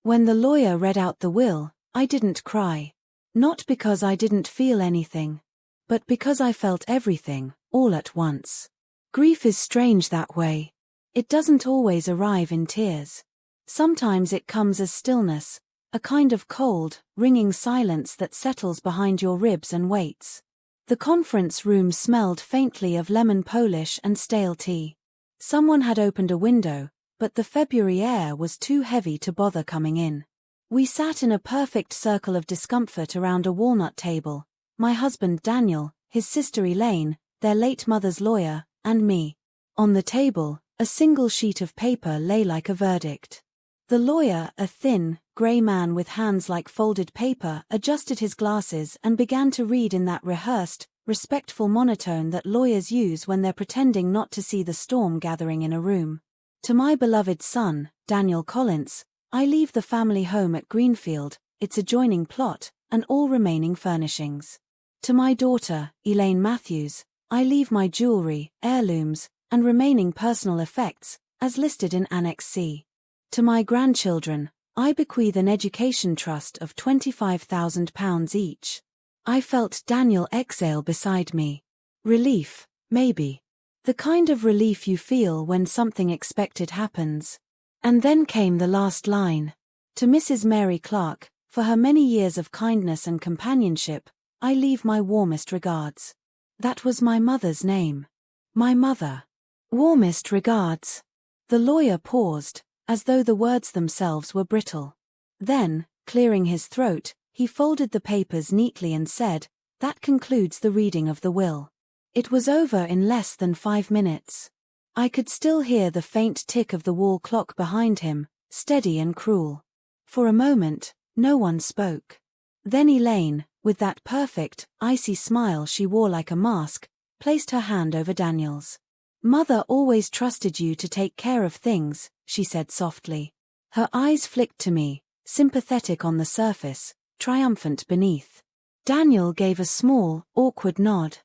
When the lawyer read out the will, I didn't cry. Not because I didn't feel anything, but because I felt everything, all at once. Grief is strange that way. It doesn't always arrive in tears. Sometimes it comes as stillness, a kind of cold, ringing silence that settles behind your ribs and waits. The conference room smelled faintly of lemon polish and stale tea. Someone had opened a window, but the February air was too heavy to bother coming in. We sat in a perfect circle of discomfort around a walnut table, my husband Daniel, his sister Elaine, their late mother's lawyer, and me. On the table, a single sheet of paper lay like a verdict. The lawyer, a thin, grey man with hands like folded paper, adjusted his glasses and began to read in that rehearsed, respectful monotone that lawyers use when they're pretending not to see the storm gathering in a room. To my beloved son, Daniel Collins, I leave the family home at Greenfield, its adjoining plot, and all remaining furnishings. To my daughter, Elaine Matthews, I leave my jewelry, heirlooms, and remaining personal effects, as listed in Annex C. To my grandchildren, I bequeath an education trust of £25,000 each. I felt Daniel exhale beside me. Relief, maybe. The kind of relief you feel when something expected happens. And then came the last line. To Mrs. Mary Clark, for her many years of kindness and companionship, I leave my warmest regards. That was my mother's name. My mother. Warmest regards. The lawyer paused, as though the words themselves were brittle. Then, clearing his throat, he folded the papers neatly and said, "That concludes the reading of the will." It was over in less than 5 minutes. I could still hear the faint tick of the wall clock behind him, steady and cruel. For a moment, no one spoke. Then Elaine, with that perfect, icy smile she wore like a mask, placed her hand over Daniel's. "Mother always trusted you to take care of things," she said softly. Her eyes flicked to me, sympathetic on the surface, triumphant beneath. Daniel gave a small, awkward nod.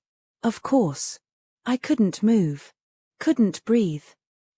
Of course. I couldn't move. Couldn't breathe.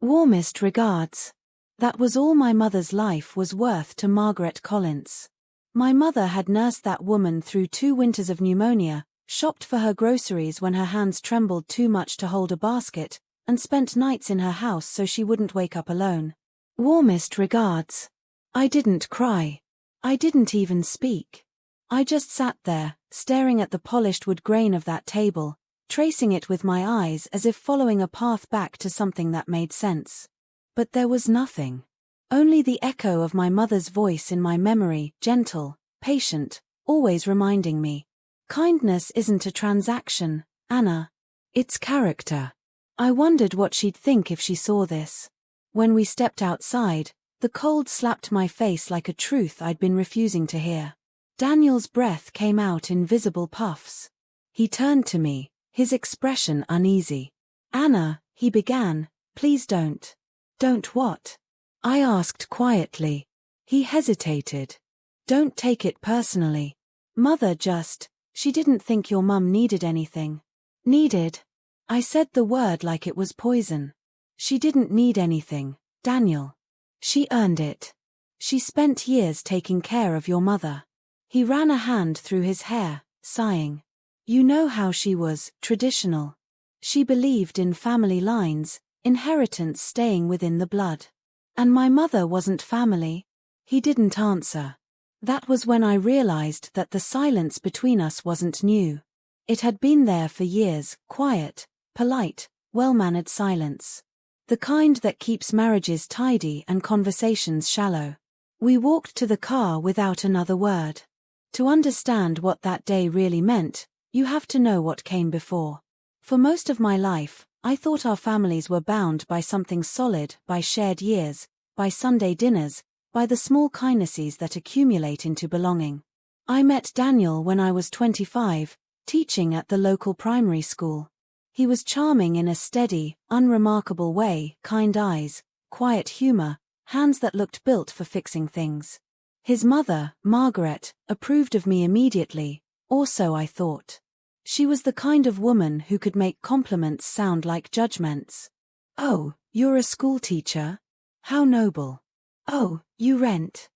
Warmest regards. That was all my mother's life was worth to Margaret Collins. My mother had nursed that woman through 2 winters of pneumonia, shopped for her groceries when her hands trembled too much to hold a basket, and spent nights in her house so she wouldn't wake up alone. Warmest regards. I didn't cry. I didn't even speak. I just sat there, staring at the polished wood grain of that table, tracing it with my eyes as if following a path back to something that made sense. But there was nothing. Only the echo of my mother's voice in my memory, gentle, patient, always reminding me. Kindness isn't a transaction, Anna. It's character. I wondered what she'd think if she saw this. When we stepped outside, the cold slapped my face like a truth I'd been refusing to hear. Daniel's breath came out in visible puffs. He turned to me, his expression uneasy. "Anna," he began, "please don't." "Don't what?" I asked quietly. He hesitated. "Don't take it personally. Mother she didn't think your mum needed anything." "Needed?" I said the word like it was poison. "She didn't need anything, Daniel. She earned it. She spent years taking care of your mother." He ran a hand through his hair, sighing. "You know how she was, traditional. She believed in family lines, inheritance staying within the blood. And my mother wasn't family." He didn't answer. That was when I realized that the silence between us wasn't new. It had been there for years, quiet, polite, well-mannered silence. The kind that keeps marriages tidy and conversations shallow. We walked to the car without another word. To understand what that day really meant, you have to know what came before. For most of my life, I thought our families were bound by something solid, by shared years, by Sunday dinners, by the small kindnesses that accumulate into belonging. I met Daniel when I was 25, teaching at the local primary school. He was charming in a steady, unremarkable way, kind eyes, quiet humor, hands that looked built for fixing things. His mother, Margaret, approved of me immediately, or so I thought. She was the kind of woman who could make compliments sound like judgments. "Oh, you're a school teacher? How noble. Oh, you rent.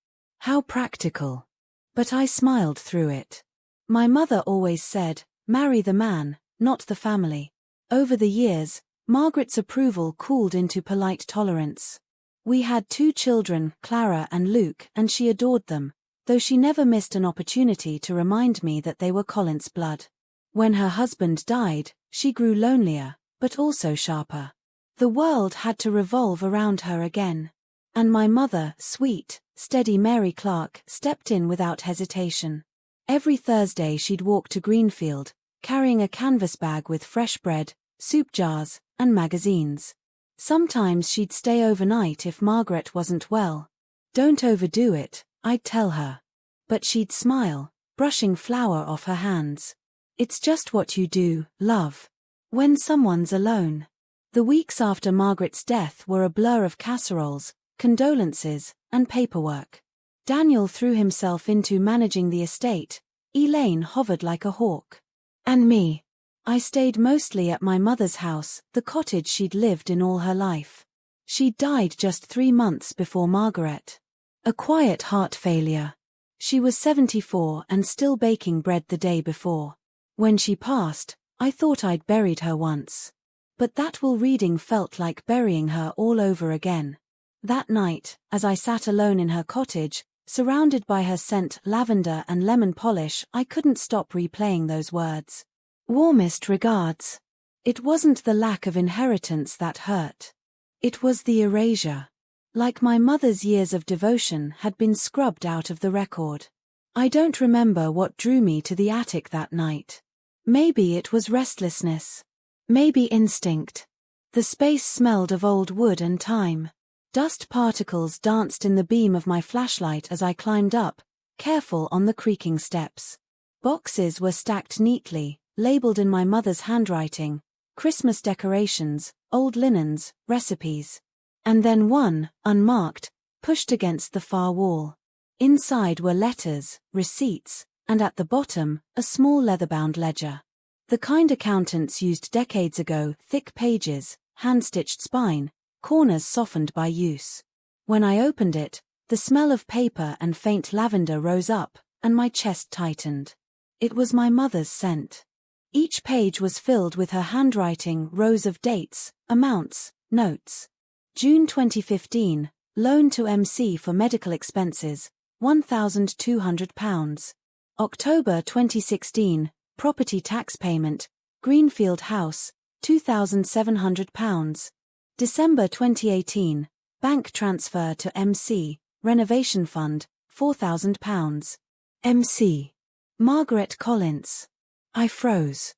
How practical. But I smiled through it. My mother always said, marry the man, not the family. Over the years, Margaret's approval cooled into polite tolerance. We had 2 children, Clara and Luke, and she adored them, though she never missed an opportunity to remind me that they were Colin's blood. When her husband died, she grew lonelier, but also sharper. The world had to revolve around her again. And my mother, sweet, steady Mary Clark, stepped in without hesitation. Every Thursday she'd walk to Greenfield, carrying a canvas bag with fresh bread, soup jars, and magazines. Sometimes she'd stay overnight if Margaret wasn't well. Don't overdo it, I'd tell her. But she'd smile, brushing flour off her hands. It's just what you do, love. When someone's alone. The weeks after Margaret's death were a blur of casseroles, condolences, and paperwork. Daniel threw himself into managing the estate. Elaine hovered like a hawk. And me. I stayed mostly at my mother's house, the cottage she'd lived in all her life. She'd died just 3 months before Margaret. A quiet heart failure. She was 74 and still baking bread the day before. When she passed, I thought I'd buried her once. But that reading felt like burying her all over again. That night, as I sat alone in her cottage, surrounded by her scent, lavender and lemon polish, I couldn't stop replaying those words. Warmest regards. It wasn't the lack of inheritance that hurt. It was the erasure. Like my mother's years of devotion had been scrubbed out of the record. I don't remember what drew me to the attic that night. Maybe it was restlessness. Maybe instinct. The space smelled of old wood and time. Dust particles danced in the beam of my flashlight as I climbed up, careful on the creaking steps. Boxes were stacked neatly, labeled in my mother's handwriting, Christmas decorations, old linens, recipes. And then one, unmarked, pushed against the far wall. Inside were letters, receipts, and at the bottom, a small leather-bound ledger. The kind accountants used decades ago, thick pages, hand-stitched spine, corners softened by use. When I opened it, the smell of paper and faint lavender rose up, and my chest tightened. It was my mother's scent. Each page was filled with her handwriting, rows of dates, amounts, notes. June 2015, loan to MC for medical expenses, £1,200. October 2016, property tax payment, Greenfield House, £2,700. December 2018, bank transfer to MC, renovation fund, £4,000. MC. Margaret Collins. I froze.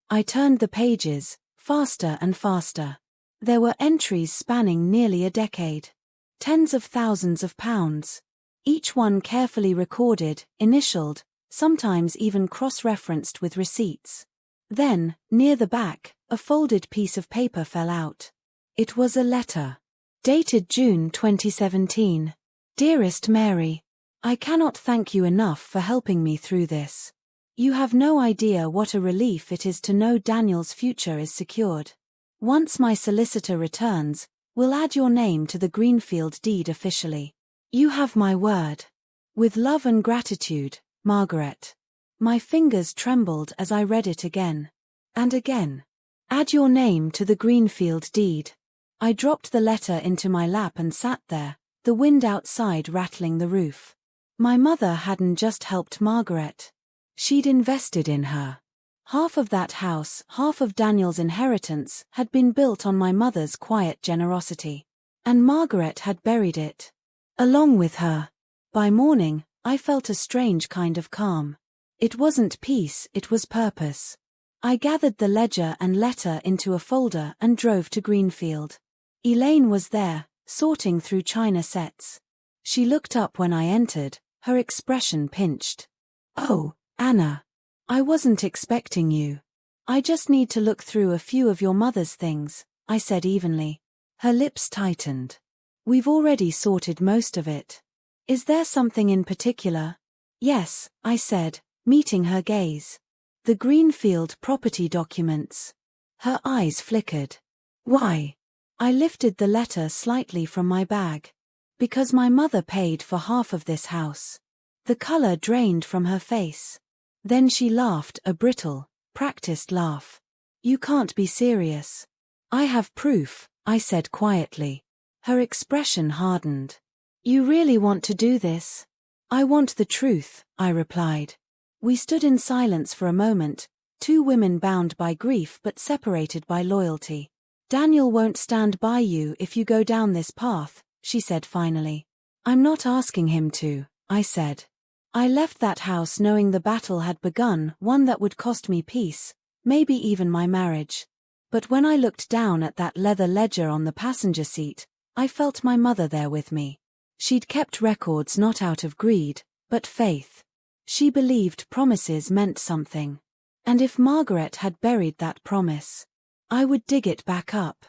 I turned the pages, faster and faster. There were entries spanning nearly a decade. Tens of thousands of pounds. Each one carefully recorded, initialed, sometimes even cross-referenced with receipts. Then, near the back, a folded piece of paper fell out. It was a letter. Dated June 2017. Dearest Mary, I cannot thank you enough for helping me through this. You have no idea what a relief it is to know Daniel's future is secured. Once my solicitor returns, we'll add your name to the Greenfield deed officially. You have my word. With love and gratitude, Margaret. My fingers trembled as I read it again. And again. Add your name to the Greenfield deed. I dropped the letter into my lap and sat there, the wind outside rattling the roof. My mother hadn't just helped Margaret. She'd invested in her. Half of that house, half of Daniel's inheritance, had been built on my mother's quiet generosity. And Margaret had buried it. Along with her. By morning, I felt a strange kind of calm. It wasn't peace, it was purpose. I gathered the ledger and letter into a folder and drove to Greenfield. Elaine was there, sorting through china sets. She looked up when I entered, her expression pinched. Oh, Anna. I wasn't expecting you. I just need to look through a few of your mother's things, I said evenly. Her lips tightened. We've already sorted most of it. Is there something in particular? Yes, I said, meeting her gaze. The Greenfield property documents. Her eyes flickered. Why? I lifted the letter slightly from my bag. Because my mother paid for half of this house. The color drained from her face. Then she laughed, a brittle, practiced laugh. You can't be serious. I have proof, I said quietly. Her expression hardened. You really want to do this? I want the truth, I replied. We stood in silence for a moment, two women bound by grief but separated by loyalty. Daniel won't stand by you if you go down this path, she said finally. I'm not asking him to, I said. I left that house knowing the battle had begun, one that would cost me peace, maybe even my marriage. But when I looked down at that leather ledger on the passenger seat, I felt my mother there with me. She'd kept records not out of greed, but faith. She believed promises meant something. And if Margaret had buried that promise, I would dig it back up.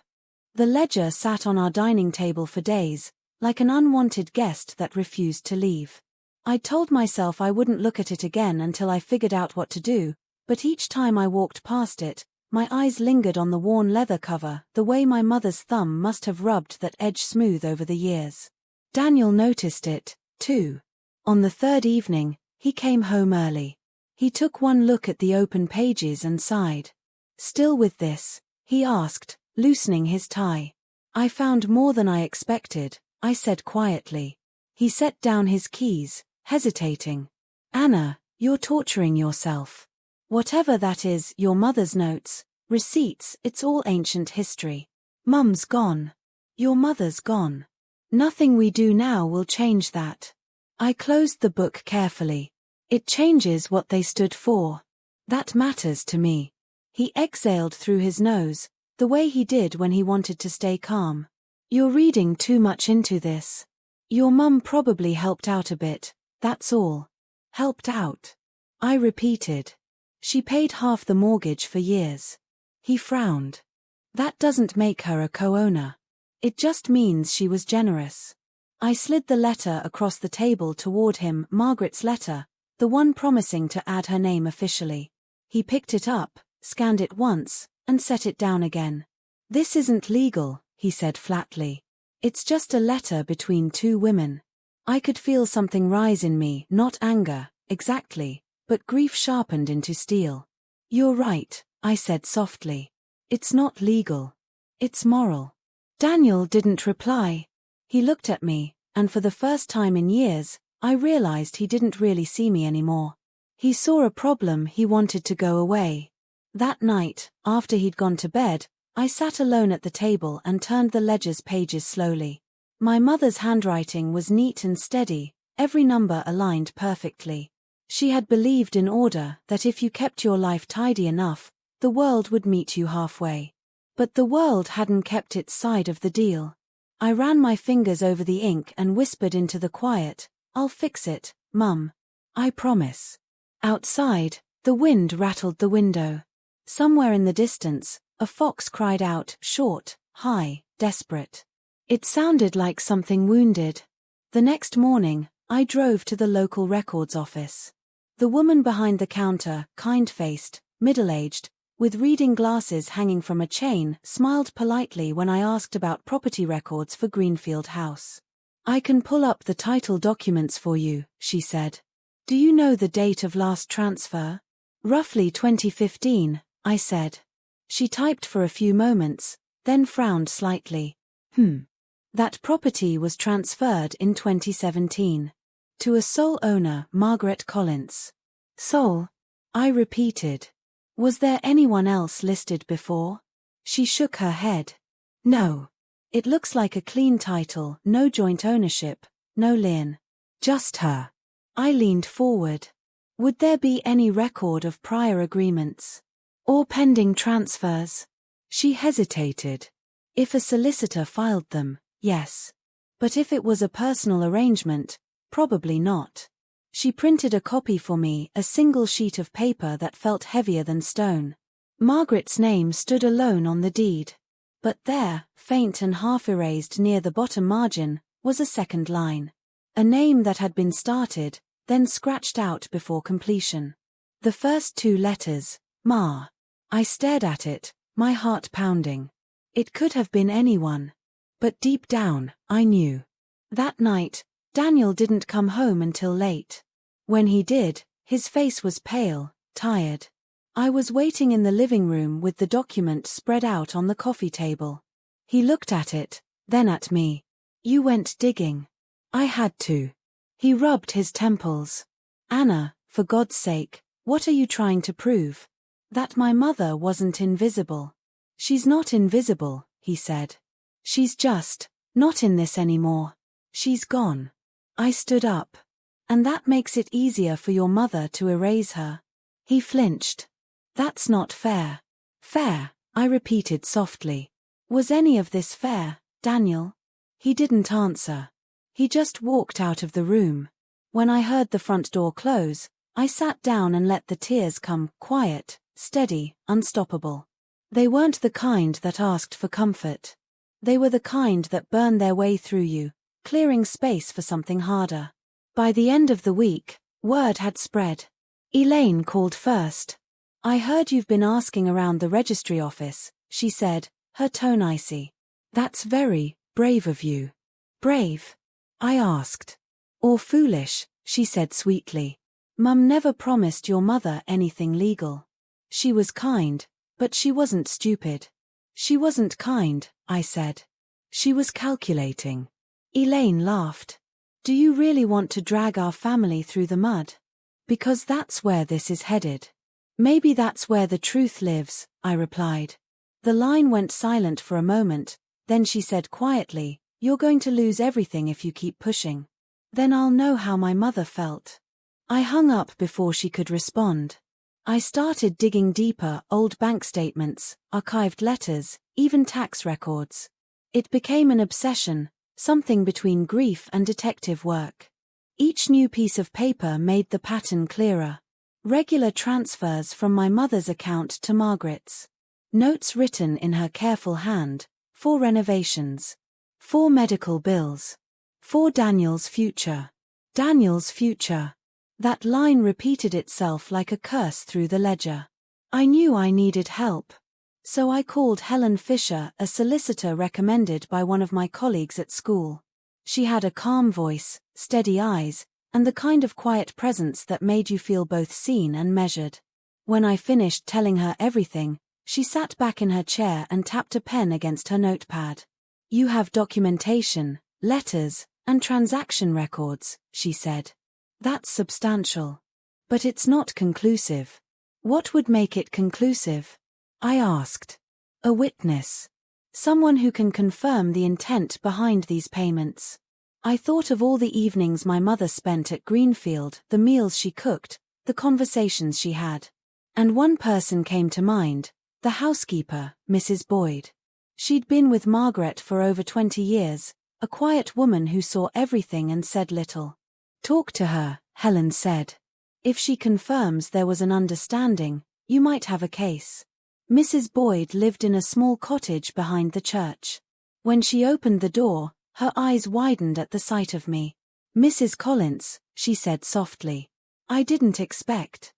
The ledger sat on our dining table for days, like an unwanted guest that refused to leave. I'd told myself I wouldn't look at it again until I figured out what to do, but each time I walked past it, my eyes lingered on the worn leather cover, the way my mother's thumb must have rubbed that edge smooth over the years. Daniel noticed it, too. On the third evening, he came home early. He took one look at the open pages and sighed. Still with this? He asked, loosening his tie. I found more than I expected, I said quietly. He set down his keys, hesitating. Anna, you're torturing yourself. Whatever that is, your mother's notes, receipts, it's all ancient history. Mum's gone. Your mother's gone. Nothing we do now will change that. I closed the book carefully. It changes what they stood for. That matters to me. He exhaled through his nose, the way he did when he wanted to stay calm. You're reading too much into this. Your mum probably helped out a bit, that's all. Helped out. I repeated. She paid half the mortgage for years. He frowned. That doesn't make her a co-owner. It just means she was generous. I slid the letter across the table toward him, Margaret's letter, the one promising to add her name officially. He picked it up, scanned it once, and set it down again. This isn't legal, he said flatly. It's just a letter between two women. I could feel something rise in me, not anger, exactly, but grief sharpened into steel. You're right, I said softly. It's not legal. It's moral. Daniel didn't reply. He looked at me, and for the first time in years, I realized he didn't really see me anymore. He saw a problem he wanted to go away. That night, after he'd gone to bed, I sat alone at the table and turned the ledger's pages slowly. My mother's handwriting was neat and steady, every number aligned perfectly. She had believed in order, that if you kept your life tidy enough, the world would meet you halfway. But the world hadn't kept its side of the deal. I ran my fingers over the ink and whispered into the quiet, I'll fix it, Mum. I promise. Outside, the wind rattled the window. Somewhere in the distance, a fox cried out, short, high, desperate. It sounded like something wounded. The next morning, I drove to the local records office. The woman behind the counter, kind-faced, middle-aged, with reading glasses hanging from a chain, smiled politely when I asked about property records for Greenfield House. I can pull up the title documents for you, she said. Do you know the date of last transfer? Roughly 2015, I said. She typed for a few moments, then frowned slightly. That property was transferred in 2017. To a sole owner, Margaret Collins. Sole? I repeated. Was there anyone else listed before? She shook her head. No. It looks like a clean title, no joint ownership, no lien. Just her. I leaned forward. Would there be any record of prior agreements? Or pending transfers? She hesitated. If a solicitor filed them, yes. But if it was a personal arrangement, probably not. She printed a copy for me, a single sheet of paper that felt heavier than stone. Margaret's name stood alone on the deed. But there, faint and half-erased near the bottom margin, was a second line. A name that had been started, then scratched out before completion. The first two letters, Ma. I stared at it, my heart pounding. It could have been anyone. But deep down, I knew. That night, Daniel didn't come home until late. When he did, his face was pale, tired. I was waiting in the living room with the document spread out on the coffee table. He looked at it, then at me. "You went digging." "I had to." He rubbed his temples. "Anna, for God's sake, what are you trying to prove?" "That my mother wasn't invisible." "She's not invisible," he said. "She's just not in this anymore. She's gone." I stood up. "And that makes it easier for your mother to erase her." He flinched. "That's not fair." "Fair," I repeated softly. "Was any of this fair, Daniel?" He didn't answer. He just walked out of the room. When I heard the front door close, I sat down and let the tears come, quiet, steady, unstoppable. They weren't the kind that asked for comfort. They were the kind that burned their way through you, clearing space for something harder. By the end of the week, word had spread. Elaine called first. "I heard you've been asking around the registry office," she said, her tone icy. "That's very brave of you." "Brave?" I asked. "Or foolish," she said sweetly. "Mum never promised your mother anything legal. She was kind, but she wasn't stupid." "She wasn't kind," I said. "She was calculating." Elaine laughed. "Do you really want to drag our family through the mud? Because that's where this is headed." "Maybe that's where the truth lives," I replied. The line went silent for a moment, then she said quietly, "You're going to lose everything if you keep pushing." "Then I'll know how my mother felt." I hung up before she could respond. I started digging deeper, old bank statements, archived letters, even tax records. It became an obsession, something between grief and detective work. Each new piece of paper made the pattern clearer. Regular transfers from my mother's account to Margaret's. Notes written in her careful hand, for renovations. 4 medical bills. For Daniel's future. Daniel's future. That line repeated itself like a curse through the ledger. I knew I needed help. So I called Helen Fisher, a solicitor recommended by one of my colleagues at school. She had a calm voice, steady eyes, and the kind of quiet presence that made you feel both seen and measured. When I finished telling her everything, she sat back in her chair and tapped a pen against her notepad. "You have documentation, letters, and transaction records," she said. "That's substantial. But it's not conclusive." "What would make it conclusive?" I asked. "A witness. Someone who can confirm the intent behind these payments." I thought of all the evenings my mother spent at Greenfield, the meals she cooked, the conversations she had. And one person came to mind, the housekeeper, Mrs. Boyd. She'd been with Margaret for over 20 years, a quiet woman who saw everything and said little. "Talk to her," Helen said. "If she confirms there was an understanding, you might have a case." Mrs. Boyd lived in a small cottage behind the church. When she opened the door, her eyes widened at the sight of me. "Mrs. Collins," she said softly. "I didn't expect."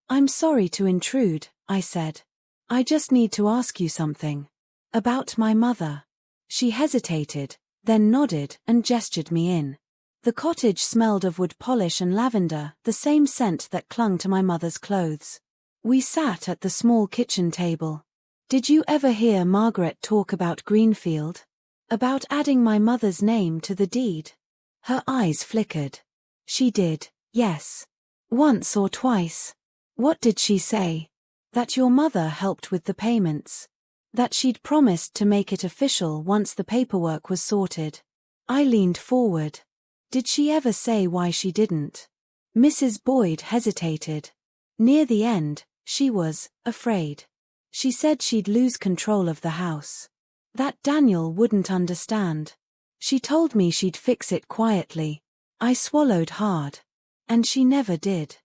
"I'm sorry to intrude," I said. "I just need to ask you something. About my mother." She hesitated, then nodded and gestured me in. The cottage smelled of wood polish and lavender, the same scent that clung to my mother's clothes. We sat at the small kitchen table. "Did you ever hear Margaret talk about Greenfield? About adding my mother's name to the deed?" Her eyes flickered. "She did, yes. Once or twice." "What did she say?" "That your mother helped with the payments. That she'd promised to make it official once the paperwork was sorted." I leaned forward. "Did she ever say why she didn't?" Mrs. Boyd hesitated. Near the end, she was afraid. She said she'd lose control of the house. That Daniel wouldn't understand. She told me she'd fix it quietly. I swallowed hard. And she never did.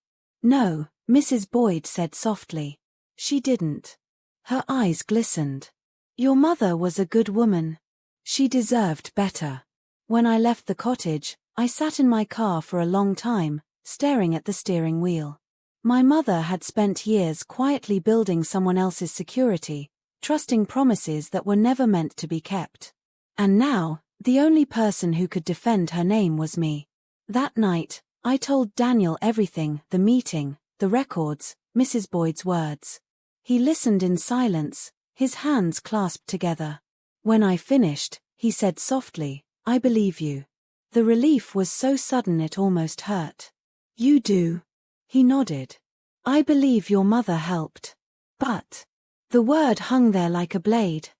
"No," Mrs. Boyd said softly. "She didn't." Her eyes glistened. "Your mother was a good woman. She deserved better." When I left the cottage, I sat in my car for a long time, staring at the steering wheel. My mother had spent years quietly building someone else's security, trusting promises that were never meant to be kept. And now, The only person who could defend her name was me. That night, I told Daniel everything, the meeting, the records, Mrs. Boyd's words. He listened in silence, his hands clasped together. When I finished, he said softly, "I believe you." The relief was so sudden it almost hurt. "You do?" He nodded. "I believe your mother helped. But..." The word hung there like a blade.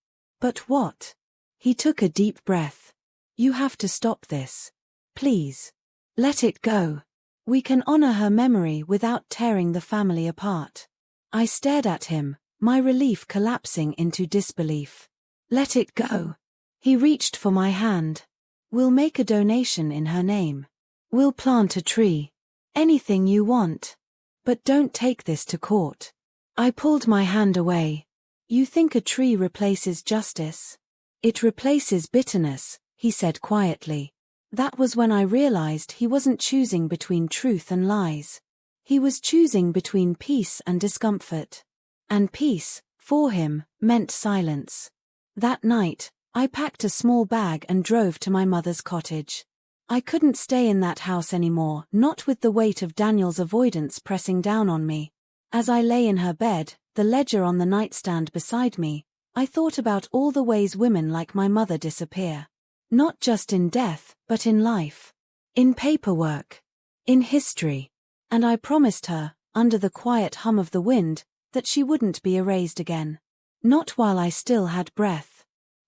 "But what?" He took a deep breath. "You have to stop this. Please. Let it go. We can honor her memory without tearing the family apart." I stared at him, my relief collapsing into disbelief. "Let it go." He reached for my hand. "We'll make a donation in her name. We'll plant a tree. Anything you want. But don't take this to court." I pulled my hand away. "You think a tree replaces justice?" "It replaces bitterness," he said quietly. That was when I realized he wasn't choosing between truth and lies. He was choosing between peace and discomfort. And peace, for him, meant silence. That night, I packed a small bag and drove to my mother's cottage. I couldn't stay in that house anymore, not with the weight of Daniel's avoidance pressing down on me. As I lay in her bed, the ledger on the nightstand beside me, I thought about all the ways women like my mother disappear. Not just in death, but in life. In paperwork. In history. And I promised her, under the quiet hum of the wind, that she wouldn't be erased again. Not while I still had breath.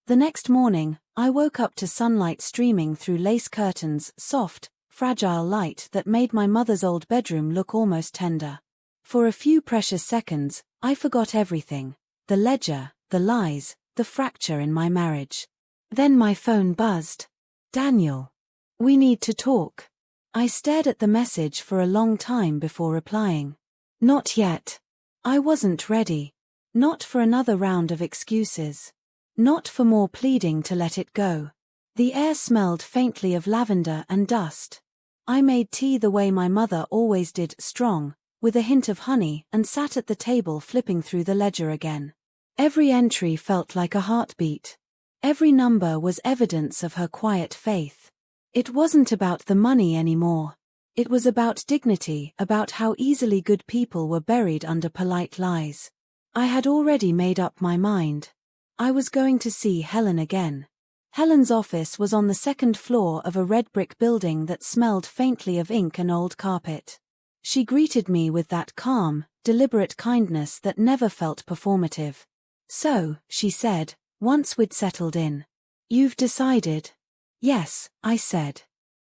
The next morning, I woke up to sunlight streaming through lace curtains, soft, fragile light that made my mother's old bedroom look almost tender. For a few precious seconds, I forgot everything. The ledger, the lies, the fracture in my marriage. Then my phone buzzed. "Daniel. We need to talk." I stared at the message for a long time before replying. "Not yet." I wasn't ready. Not for another round of excuses. Not for more pleading to let it go. The air smelled faintly of lavender and dust. I made tea the way my mother always did, strong, with a hint of honey, and sat at the table flipping through the ledger again. Every entry felt like a heartbeat. Every number was evidence of her quiet faith. It wasn't about the money anymore. It was about dignity, about how easily good people were buried under polite lies. I had already made up my mind. I was going to see Helen again. Helen's office was on the second floor of a red brick building that smelled faintly of ink and old carpet. She greeted me with that calm, deliberate kindness that never felt performative. "So," she said, once we'd settled in. "You've decided?" "Yes," I said.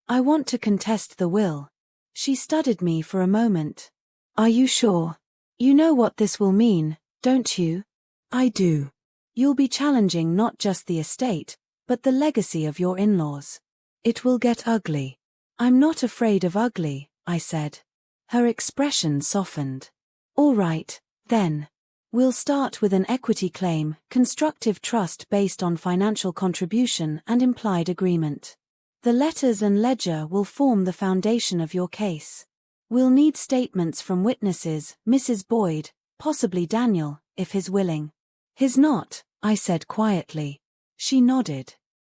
"I want to contest the will." She studied me for a moment. "Are you sure? You know what this will mean, don't you?" "I do. You'll be challenging not just the estate, but the legacy of your in-laws. It will get ugly." "I'm not afraid of ugly," I said. Her expression softened. "All right, then. We'll start with an equity claim, constructive trust based on financial contribution and implied agreement. The letters and ledger will form the foundation of your case. We'll need statements from witnesses, Mrs. Boyd, possibly Daniel, if he's willing." "He's not," I said quietly. She nodded.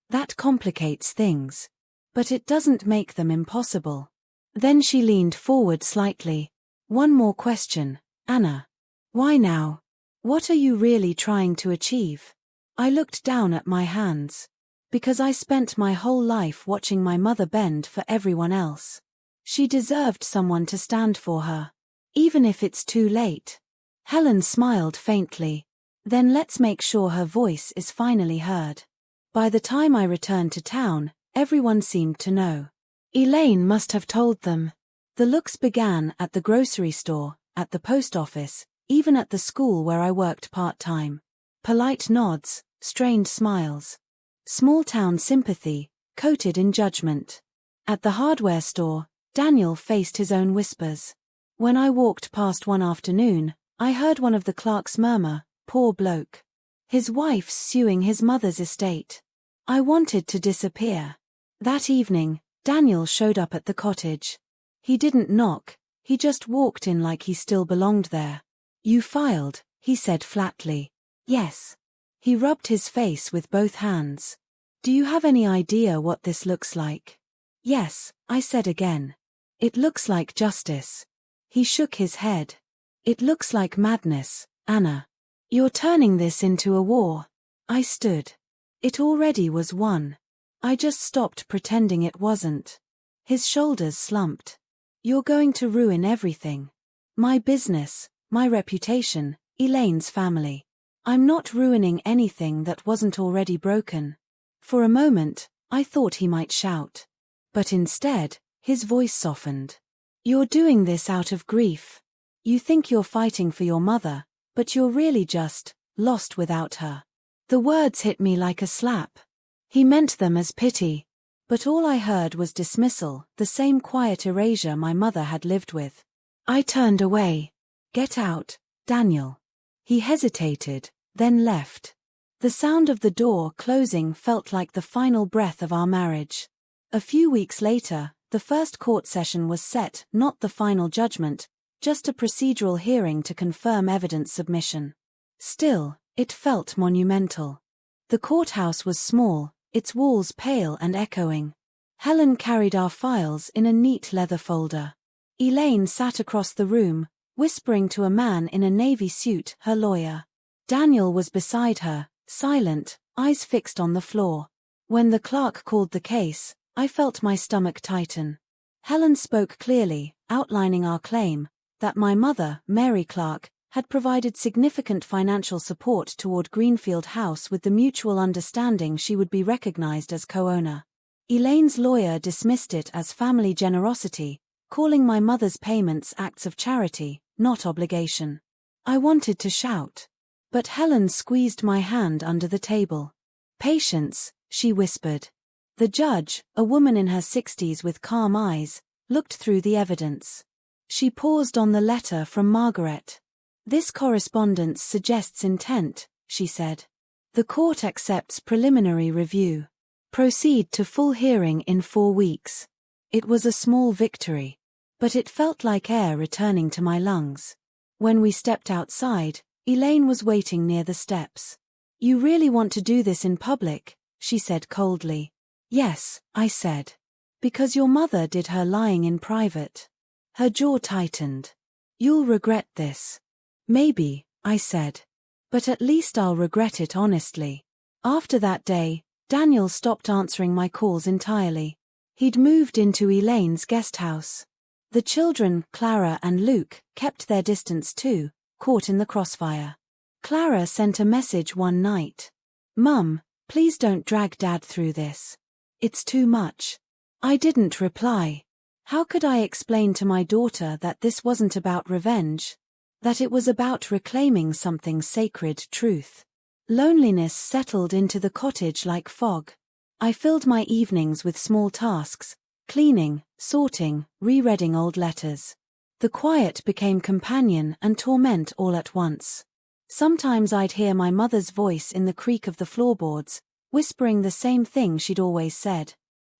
"That complicates things. But it doesn't make them impossible." Then she leaned forward slightly. "One more question, Anna. Why now? What are you really trying to achieve?" I looked down at my hands. "Because I spent my whole life watching my mother bend for everyone else. She deserved someone to stand for her. Even if it's too late." Helen smiled faintly. "Then let's make sure her voice is finally heard." By the time I returned to town, everyone seemed to know. Elaine must have told them. The looks began at the grocery store, at the post office, even at the school where I worked part-time. Polite nods, strained smiles. Small-town sympathy, coated in judgment. At the hardware store, Daniel faced his own whispers. When I walked past one afternoon, I heard one of the clerks murmur, "Poor bloke. His wife's suing his mother's estate." I wanted to disappear. That evening, Daniel showed up at the cottage. He didn't knock, he just walked in like he still belonged there. "You filed," he said flatly. "Yes." He rubbed his face with both hands. Do you have any idea what this looks like? Yes, I said again. It looks like justice. He shook his head. It looks like madness, Anna. You're turning this into a war. I stood. It already was one. I just stopped pretending it wasn't. His shoulders slumped. You're going to ruin everything. My business, my reputation, Elaine's family. I'm not ruining anything that wasn't already broken. For a moment, I thought he might shout. But instead, his voice softened. You're doing this out of grief. You think you're fighting for your mother, but you're really just lost without her. The words hit me like a slap. He meant them as pity. But all I heard was dismissal, the same quiet erasure my mother had lived with. I turned away. Get out, Daniel. He hesitated, then left. The sound of the door closing felt like the final breath of our marriage. A few weeks later, the first court session was set, not the final judgment, just a procedural hearing to confirm evidence submission. Still, it felt monumental. The courthouse was small, its walls pale and echoing. Helen carried our files in a neat leather folder. Elaine sat across the room, whispering to a man in a navy suit, her lawyer. Daniel was beside her, silent, eyes fixed on the floor. When the clerk called the case, I felt my stomach tighten. Helen spoke clearly, outlining our claim, that my mother, Mary Clark, had provided significant financial support toward Greenfield House with the mutual understanding she would be recognized as co-owner. Elaine's lawyer dismissed it as family generosity, calling my mother's payments acts of charity, not obligation. I wanted to shout. But Helen squeezed my hand under the table. Patience, she whispered. The judge, a woman in her 60s with calm eyes, looked through the evidence. She paused on the letter from Margaret. This correspondence suggests intent, she said. The court accepts preliminary review. Proceed to full hearing in 4 weeks. It was a small victory. But it felt like air returning to my lungs. When we stepped outside, Elaine was waiting near the steps. You really want to do this in public? She said coldly. Yes, I said. Because your mother did her lying in private. Her jaw tightened. You'll regret this. Maybe, I said. But at least I'll regret it honestly. After that day, Daniel stopped answering my calls entirely. He'd moved into Elaine's guest house. The children, Clara and Luke, kept their distance too, caught in the crossfire. Clara sent a message one night. Mum, please don't drag Dad through this. It's too much. I didn't reply. How could I explain to my daughter that this wasn't about revenge? That it was about reclaiming something sacred, truth. Loneliness settled into the cottage like fog. I filled my evenings with small tasks, cleaning, sorting, rereading old letters. The quiet became companion and torment all at once. Sometimes I'd hear my mother's voice in the creak of the floorboards, whispering the same thing she'd always said.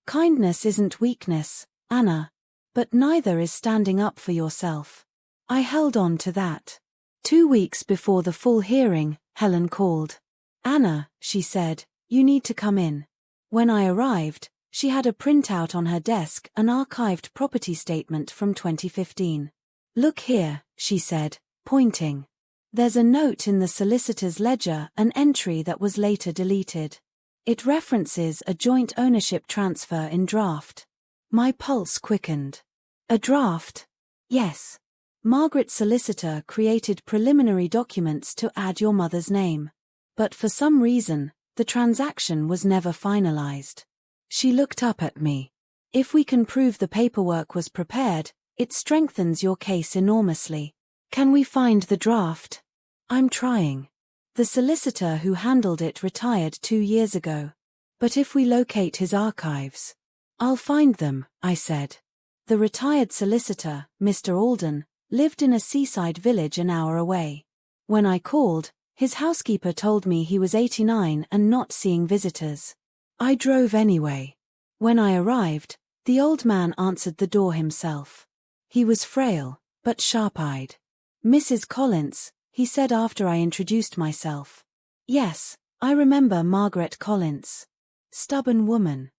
Kindness isn't weakness, Anna. But neither is standing up for yourself. I held on to that. 2 weeks before the full hearing, Helen called. Anna, she said, you need to come in. When I arrived, she had a printout on her desk, an archived property statement from 2015. Look here, she said, pointing. There's a note in the solicitor's ledger, an entry that was later deleted. It references a joint ownership transfer in draft. My pulse quickened. A draft? Yes. Margaret's solicitor created preliminary documents to add your mother's name. But for some reason, the transaction was never finalized. She looked up at me. If we can prove the paperwork was prepared, it strengthens your case enormously. Can we find the draft? I'm trying. The solicitor who handled it retired 2 years ago. But if we locate his archives, I'll find them, I said. The retired solicitor, Mr. Alden, lived in a seaside village an hour away. When I called, his housekeeper told me he was 89 and not seeing visitors. I drove anyway. When I arrived, the old man answered the door himself. He was frail, but sharp-eyed. Mrs. Collins, he said after I introduced myself. Yes, I remember Margaret Collins. Stubborn woman.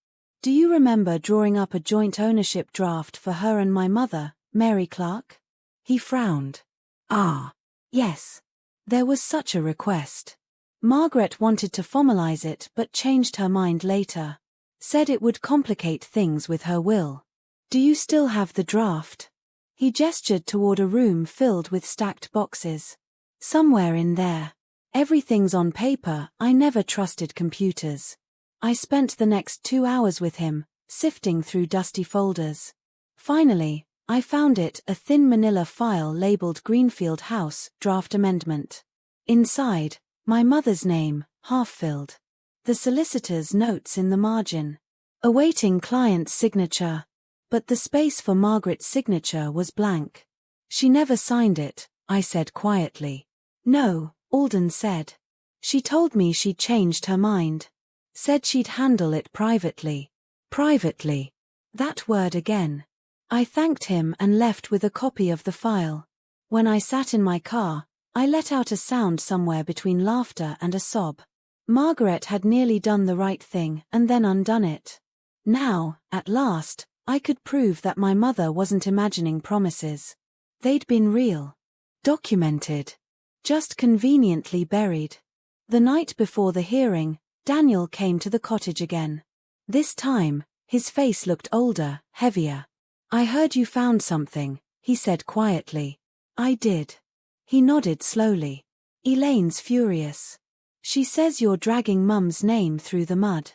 Do you remember drawing up a joint ownership draft for her and my mother, Mary Clark? He frowned. Ah. Yes. There was such a request. Margaret wanted to formalize it but changed her mind later. Said it would complicate things with her will. Do you still have the draft? He gestured toward a room filled with stacked boxes. Somewhere in there. Everything's on paper. I never trusted computers. I spent the next 2 hours with him, sifting through dusty folders. Finally, I found it, a thin manila file labeled Greenfield House, Draft Amendment. Inside, my mother's name, half-filled. The solicitor's notes in the margin. Awaiting client's signature. But the space for Margaret's signature was blank. She never signed it, I said quietly. No, Alden said. She told me she'd changed her mind. Said she'd handle it privately. Privately. That word again. I thanked him and left with a copy of the file. When I sat in my car, I let out a sound somewhere between laughter and a sob. Margaret had nearly done the right thing and then undone it. Now, at last, I could prove that my mother wasn't imagining promises. They'd been real. Documented. Just conveniently buried. The night before the hearing, Daniel came to the cottage again. This time, his face looked older, heavier. I heard you found something, he said quietly. I did. He nodded slowly. Elaine's furious. She says you're dragging Mum's name through the mud.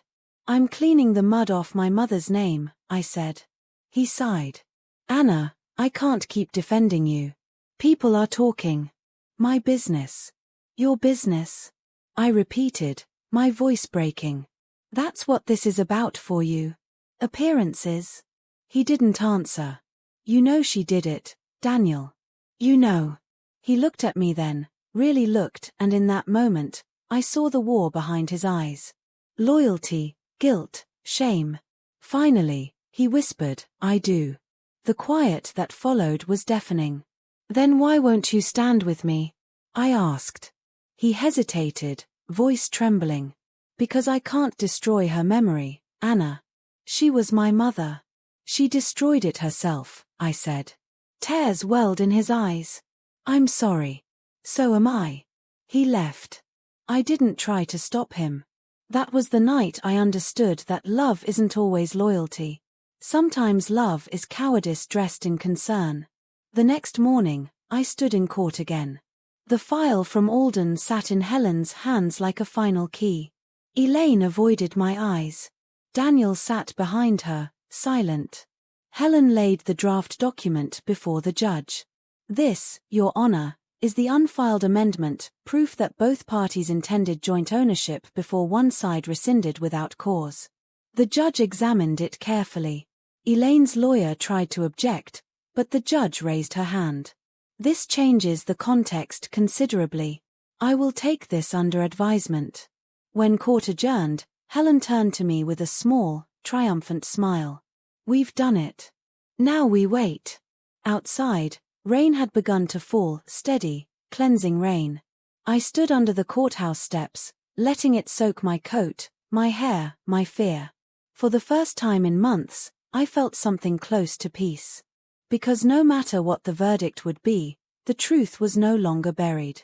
I'm cleaning the mud off my mother's name, I said. He sighed. Anna, I can't keep defending you. People are talking. My business. Your business? I repeated, my voice breaking. That's what this is about for you. Appearances? He didn't answer. You know she did it, Daniel. You know. He looked at me then, really looked, and in that moment, I saw the war behind his eyes. Loyalty, guilt, shame. Finally, he whispered, I do. The quiet that followed was deafening. Then why won't you stand with me? I asked. He hesitated, voice trembling. Because I can't destroy her memory, Anna. She was my mother. She destroyed it herself, I said. Tears welled in his eyes. I'm sorry. So am I. He left. I didn't try to stop him. That was the night I understood that love isn't always loyalty. Sometimes love is cowardice dressed in concern. The next morning, I stood in court again. The file from Alden sat in Helen's hands like a final key. Elaine avoided my eyes. Daniel sat behind her, silent. Helen laid the draft document before the judge. This, Your Honor, is the unfiled amendment, proof that both parties intended joint ownership before one side rescinded without cause. The judge examined it carefully. Elaine's lawyer tried to object, but the judge raised her hand. This changes the context considerably. I will take this under advisement. When court adjourned, Helen turned to me with a small, triumphant smile. We've done it. Now we wait. Outside, rain had begun to fall, steady, cleansing rain. I stood under the courthouse steps, letting it soak my coat, my hair, my fear. For the first time in months, I felt something close to peace. Because no matter what the verdict would be, the truth was no longer buried.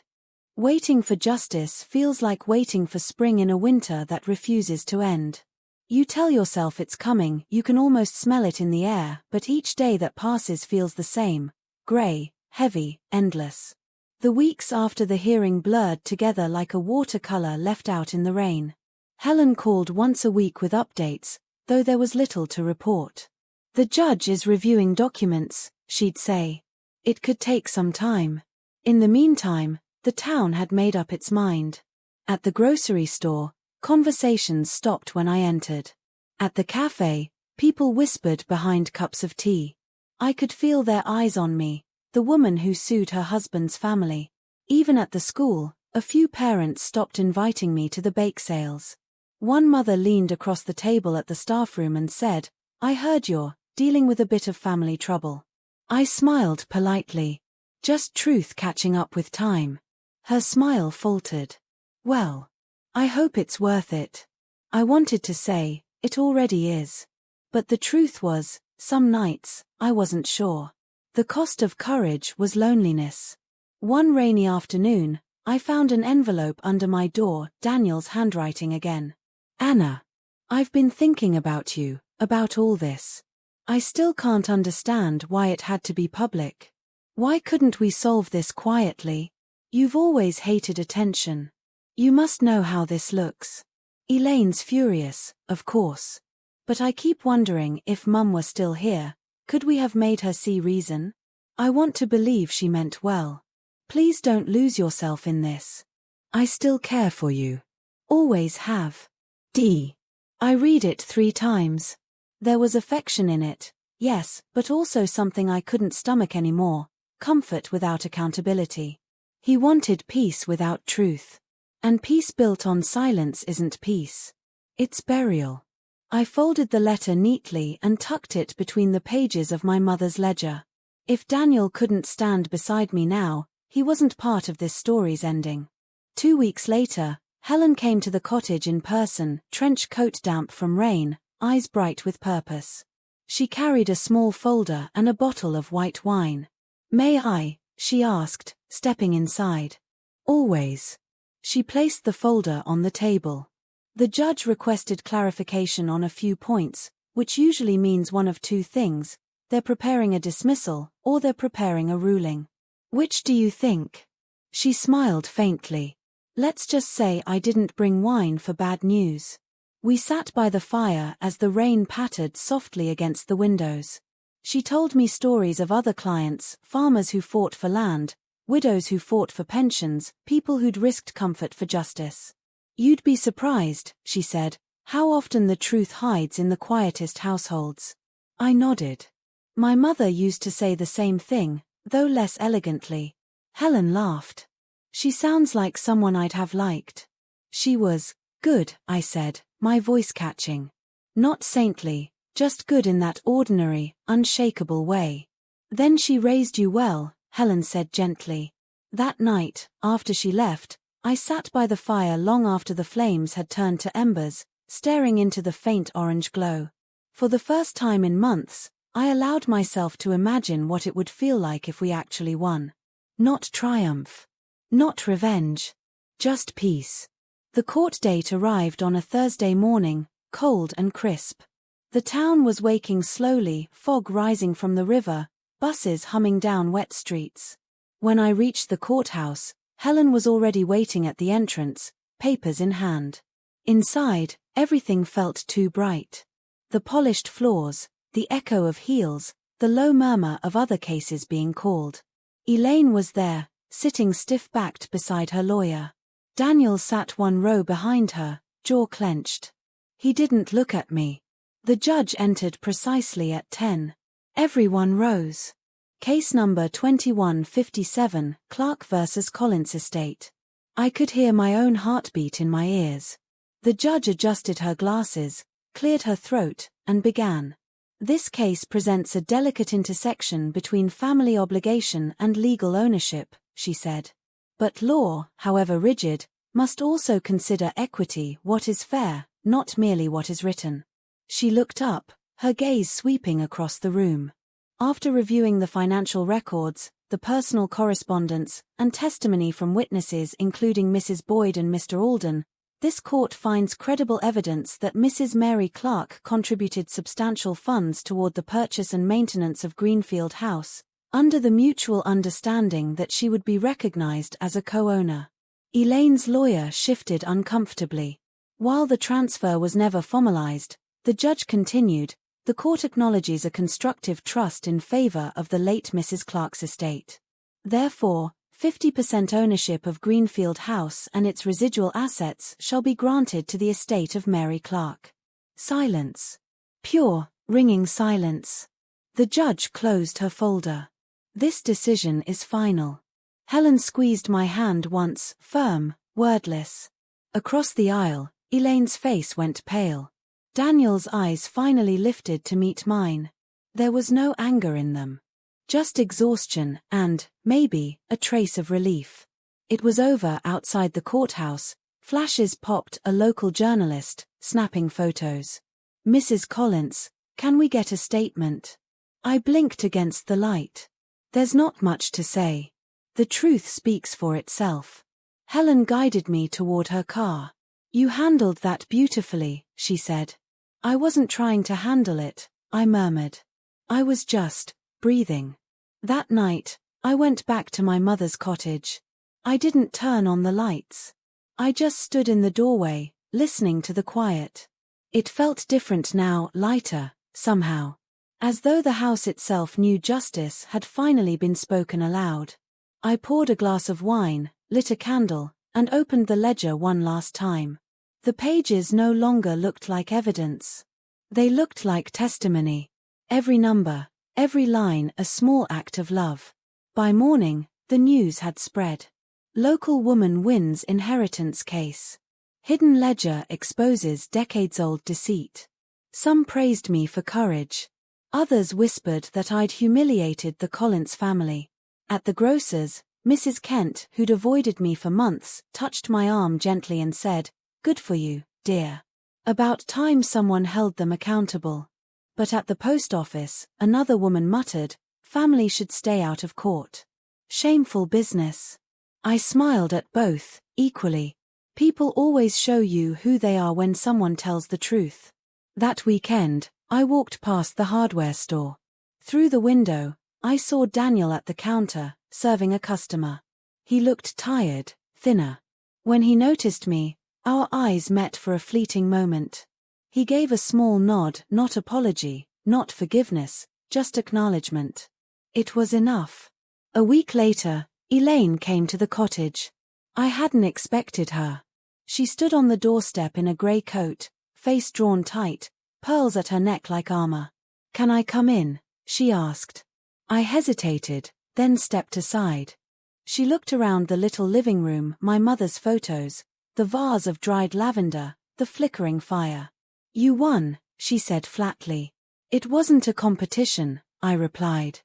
Waiting for justice feels like waiting for spring in a winter that refuses to end. You tell yourself it's coming, you can almost smell it in the air, but each day that passes feels the same. Grey, heavy, endless. The weeks after the hearing blurred together like a watercolor left out in the rain. Helen called once a week with updates, though there was little to report. The judge is reviewing documents, she'd say. It could take some time. In the meantime, the town had made up its mind. At the grocery store, conversations stopped when I entered. At the cafe, people whispered behind cups of tea. I could feel their eyes on me, the woman who sued her husband's family. Even at the school, a few parents stopped inviting me to the bake sales. One mother leaned across the table at the staff room and said, I heard you're dealing with a bit of family trouble. I smiled politely. Just truth catching up with time. Her smile faltered. Well, I hope it's worth it. I wanted to say, it already is. But the truth was, some nights, I wasn't sure. The cost of courage was loneliness. One rainy afternoon, I found an envelope under my door, Daniel's handwriting again. Anna. I've been thinking about you, about all this. I still can't understand why it had to be public. Why couldn't we solve this quietly? You've always hated attention. You must know how this looks. Elaine's furious, of course. But I keep wondering if Mum were still here, could we have made her see reason? I want to believe she meant well. Please don't lose yourself in this. I still care for you. Always have. D. I read it 3 times. There was affection in it, yes, but also something I couldn't stomach anymore, comfort without accountability. He wanted peace without truth. And peace built on silence isn't peace. It's burial. I folded the letter neatly and tucked it between the pages of my mother's ledger. If Daniel couldn't stand beside me now, he wasn't part of this story's ending. 2 weeks later, Helen came to the cottage in person, trench coat damp from rain, eyes bright with purpose. She carried a small folder and a bottle of white wine. May I? She asked, stepping inside. Always. She placed the folder on the table. The judge requested clarification on a few points, which usually means one of 2 things: they're preparing a dismissal, or they're preparing a ruling. Which do you think? She smiled faintly. Let's just say I didn't bring wine for bad news. We sat by the fire as the rain pattered softly against the windows. She told me stories of other clients, farmers who fought for land, widows who fought for pensions, people who'd risked comfort for justice. You'd be surprised, she said, how often the truth hides in the quietest households. I nodded. My mother used to say the same thing, though less elegantly. Helen laughed. She sounds like someone I'd have liked. She was good, I said, my voice catching. Not saintly, just good in that ordinary, unshakable way. Then she raised you well, Helen said gently. That night, after she left, I sat by the fire long after the flames had turned to embers, staring into the faint orange glow. For the first time in months, I allowed myself to imagine what it would feel like if we actually won. Not triumph. Not revenge. Just peace. The court date arrived on a Thursday morning, cold and crisp. The town was waking slowly, fog rising from the river, buses humming down wet streets. When I reached the courthouse, Helen was already waiting at the entrance, papers in hand. Inside, everything felt too bright. The polished floors, the echo of heels, the low murmur of other cases being called. Elaine was there, sitting stiff-backed beside her lawyer. Daniel sat 1 row behind her, jaw clenched. He didn't look at me. The judge entered precisely at 10. Everyone rose. Case number 2157, Clark vs. Collins Estate. I could hear my own heartbeat in my ears. The judge adjusted her glasses, cleared her throat, and began. This case presents a delicate intersection between family obligation and legal ownership, she said. But law, however rigid, must also consider equity, what is fair, not merely what is written. She looked up, her gaze sweeping across the room. After reviewing the financial records, the personal correspondence, and testimony from witnesses including Mrs. Boyd and Mr. Alden, this court finds credible evidence that Mrs. Mary Clark contributed substantial funds toward the purchase and maintenance of Greenfield House, under the mutual understanding that she would be recognized as a co-owner. Elaine's lawyer shifted uncomfortably. While the transfer was never formalized, the judge continued, the court acknowledges a constructive trust in favor of the late Mrs. Clark's estate. Therefore, 50% ownership of Greenfield House and its residual assets shall be granted to the estate of Mary Clark. Silence. Pure, ringing silence. The judge closed her folder. This decision is final. Helen squeezed my hand once, firm, wordless. Across the aisle, Elaine's face went pale. Daniel's eyes finally lifted to meet mine. There was no anger in them. Just exhaustion and, maybe, a trace of relief. It was over outside the courthouse. Flashes popped: a local journalist, snapping photos. Mrs. Collins, can we get a statement? I blinked against the light. There's not much to say. The truth speaks for itself. Helen guided me toward her car. You handled that beautifully, she said. I wasn't trying to handle it, I murmured. I was just breathing. That night, I went back to my mother's cottage. I didn't turn on the lights. I just stood in the doorway, listening to the quiet. It felt different now, lighter, somehow. As though the house itself knew justice had finally been spoken aloud. I poured a glass of wine, lit a candle, and opened the ledger one last time. The pages no longer looked like evidence. They looked like testimony. Every number, every line a small act of love. By morning, the news had spread. Local woman wins inheritance case. Hidden ledger exposes decades-old deceit. Some praised me for courage. Others whispered that I'd humiliated the Collins family. At the grocer's, Mrs. Kent, who'd avoided me for months, touched my arm gently and said, "Good for you, dear. About time someone held them accountable." But at the post office, another woman muttered, "Family should stay out of court. Shameful business." I smiled at both, equally. People always show you who they are when someone tells the truth. That weekend, I walked past the hardware store. Through the window, I saw Daniel at the counter, serving a customer. He looked tired, thinner. When he noticed me, our eyes met for a fleeting moment. He gave a small nod, not apology, not forgiveness, just acknowledgement. It was enough. A week later, Elaine came to the cottage. I hadn't expected her. She stood on the doorstep in a grey coat, face drawn tight, pearls at her neck like armor. "Can I come in?" she asked. I hesitated, then stepped aside. She looked around the little living room, my mother's photos, the vase of dried lavender, the flickering fire. "You won," she said flatly. "It wasn't a competition," I replied.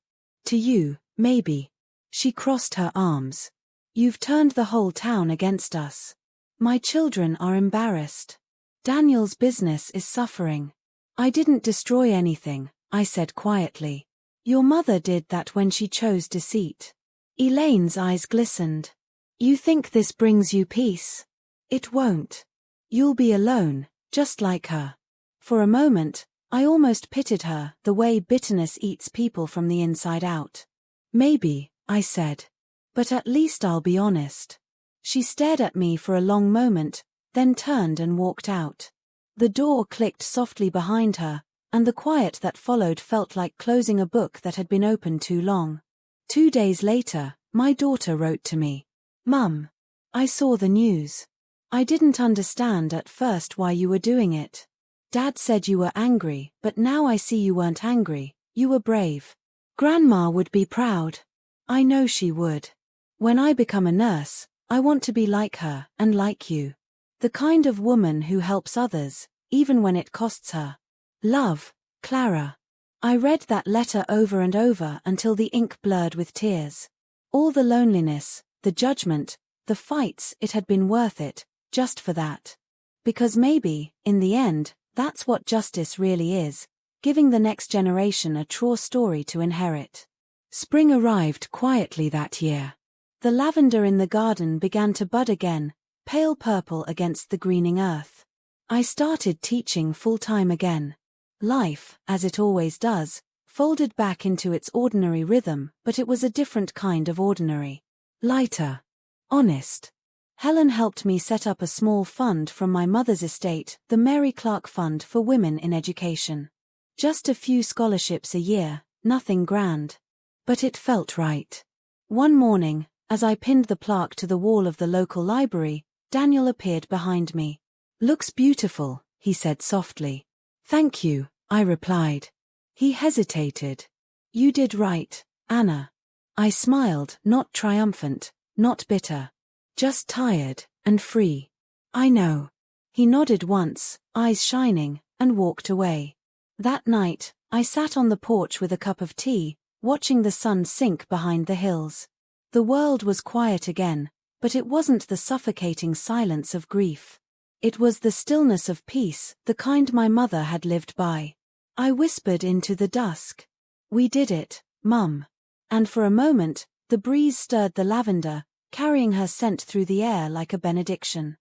"To you, maybe." She crossed her arms. "You've turned the whole town against us. My children are embarrassed. Daniel's business is suffering." "I didn't destroy anything," I said quietly. "Your mother did that when she chose deceit." Elaine's eyes glistened. "You think this brings you peace? It won't. You'll be alone, just like her." For a moment, I almost pitied her, the way bitterness eats people from the inside out. "Maybe," I said. "But at least I'll be honest." She stared at me for a long moment, then turned and walked out. The door clicked softly behind her, and the quiet that followed felt like closing a book that had been open too long. 2 days later, my daughter wrote to me. "Mum, I saw the news. I didn't understand at first why you were doing it. Dad said you were angry, but now I see you weren't angry, you were brave. Grandma would be proud. I know she would. When I become a nurse, I want to be like her, and like you. The kind of woman who helps others, even when it costs her. Love, Clara." I read that letter over and over until the ink blurred with tears. All the loneliness, the judgment, the fights, it had been worth it, just for that. Because maybe, in the end, that's what justice really is, giving the next generation a true story to inherit. Spring arrived quietly that year. The lavender in the garden began to bud again, pale purple against the greening earth. I started teaching full-time again. Life, as it always does, folded back into its ordinary rhythm, but it was a different kind of ordinary. Lighter. Honest. Helen helped me set up a small fund from my mother's estate, the Mary Clark Fund for Women in Education. Just a few scholarships a year, nothing grand. But it felt right. One morning, as I pinned the plaque to the wall of the local library, Daniel appeared behind me. "Looks beautiful," he said softly. "Thank you," I replied. He hesitated. "You did right, Anna." I smiled, not triumphant, not bitter. Just tired, and free. "I know." He nodded once, eyes shining, and walked away. That night, I sat on the porch with a cup of tea, watching the sun sink behind the hills. The world was quiet again, but it wasn't the suffocating silence of grief. It was the stillness of peace, the kind my mother had lived by. I whispered into the dusk. "We did it, Mum." And for a moment, the breeze stirred the lavender, carrying her scent through the air like a benediction.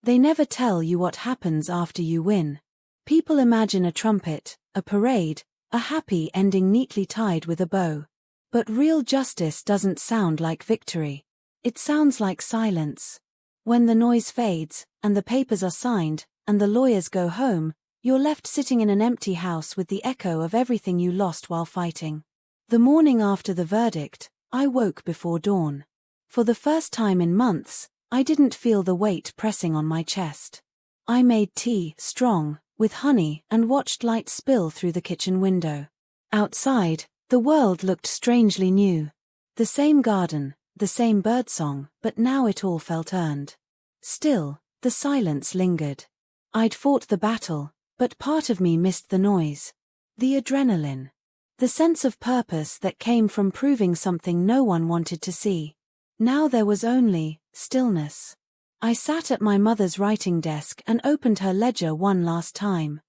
They never tell you what happens after you win. People imagine a trumpet, a parade, a happy ending neatly tied with a bow. But real justice doesn't sound like victory. It sounds like silence. When the noise fades, and the papers are signed, and the lawyers go home, you're left sitting in an empty house with the echo of everything you lost while fighting. The morning after the verdict, I woke before dawn. For the first time in months, I didn't feel the weight pressing on my chest. I made tea, strong, with honey, and watched light spill through the kitchen window. Outside, the world looked strangely new. The same garden, the same birdsong, but now it all felt earned. Still, the silence lingered. I'd fought the battle, but part of me missed the noise. The adrenaline. The sense of purpose that came from proving something no one wanted to see. Now there was only stillness. I sat at my mother's writing desk and opened her ledger one last time.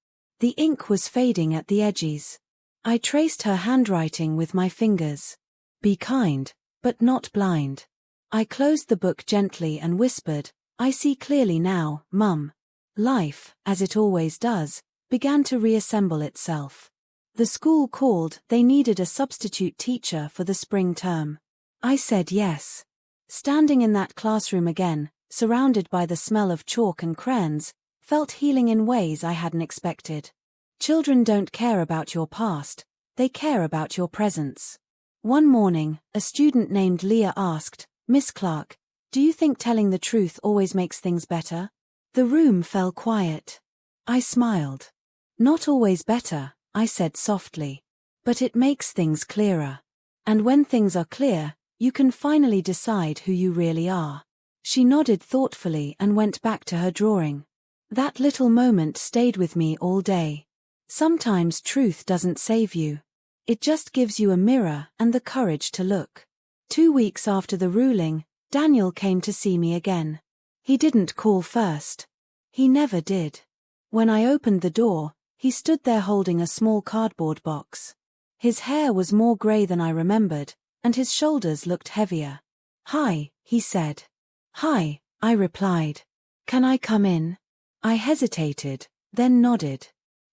The ink was fading at the edges. I traced her handwriting with my fingers. "Be kind, but not blind." I closed the book gently and whispered, "I see clearly now, Mum." Life, as it always does, began to reassemble itself. The school called, they needed a substitute teacher for the spring term. I said yes. Standing in that classroom again, surrounded by the smell of chalk and crayons, felt healing in ways I hadn't expected. Children don't care about your past, they care about your presence. One morning, a student named Leah asked, "Miss Clark, do you think telling the truth always makes things better?" The room fell quiet. I smiled. "Not always better," I said softly. "But it makes things clearer. And when things are clear, you can finally decide who you really are." She nodded thoughtfully and went back to her drawing. That little moment stayed with me all day. Sometimes truth doesn't save you. It just gives you a mirror and the courage to look. 2 weeks after the ruling, Daniel came to see me again. He didn't call first. He never did. When I opened the door, he stood there holding a small cardboard box. His hair was more gray than I remembered, and his shoulders looked heavier. "Hi," he said. "Hi," I replied. "Can I come in?" I hesitated, then nodded.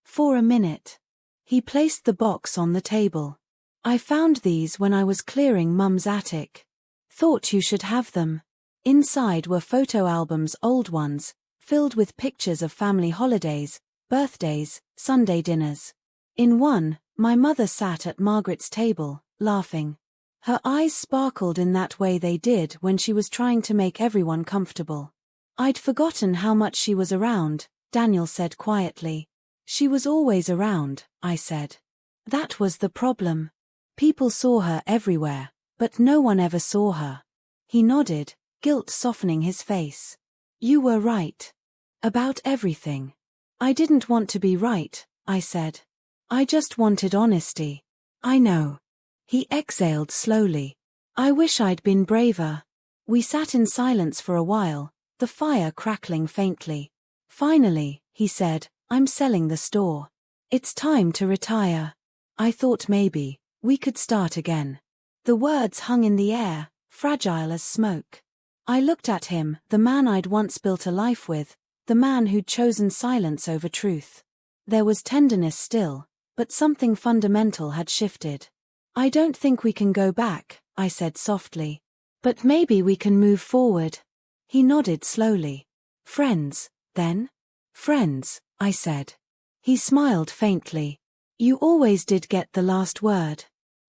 For a minute. He placed the box on the table. "I found these when I was clearing Mum's attic. Thought you should have them." Inside were photo albums, old ones, filled with pictures of family holidays, birthdays, Sunday dinners. In one, my mother sat at Margaret's table, laughing. Her eyes sparkled in that way they did when she was trying to make everyone comfortable. "I'd forgotten how much she was around," Daniel said quietly. "She was always around," I said. "That was the problem. People saw her everywhere, but no one ever saw her." He nodded, guilt softening his face. "You were right. About everything." "I didn't want to be right," I said. "I just wanted honesty." "I know." He exhaled slowly. "I wish I'd been braver." We sat in silence for a while, the fire crackling faintly. "Finally," he said, "I'm selling the store. It's time to retire." I thought maybe we could start again. The words hung in the air, fragile as smoke. I looked at him, the man I'd once built a life with, the man who'd chosen silence over truth. There was tenderness still, but something fundamental had shifted. "I don't think we can go back," I said softly. "But maybe we can move forward." He nodded slowly. "Friends, then?" "Friends," I said. He smiled faintly. "You always did get the last word."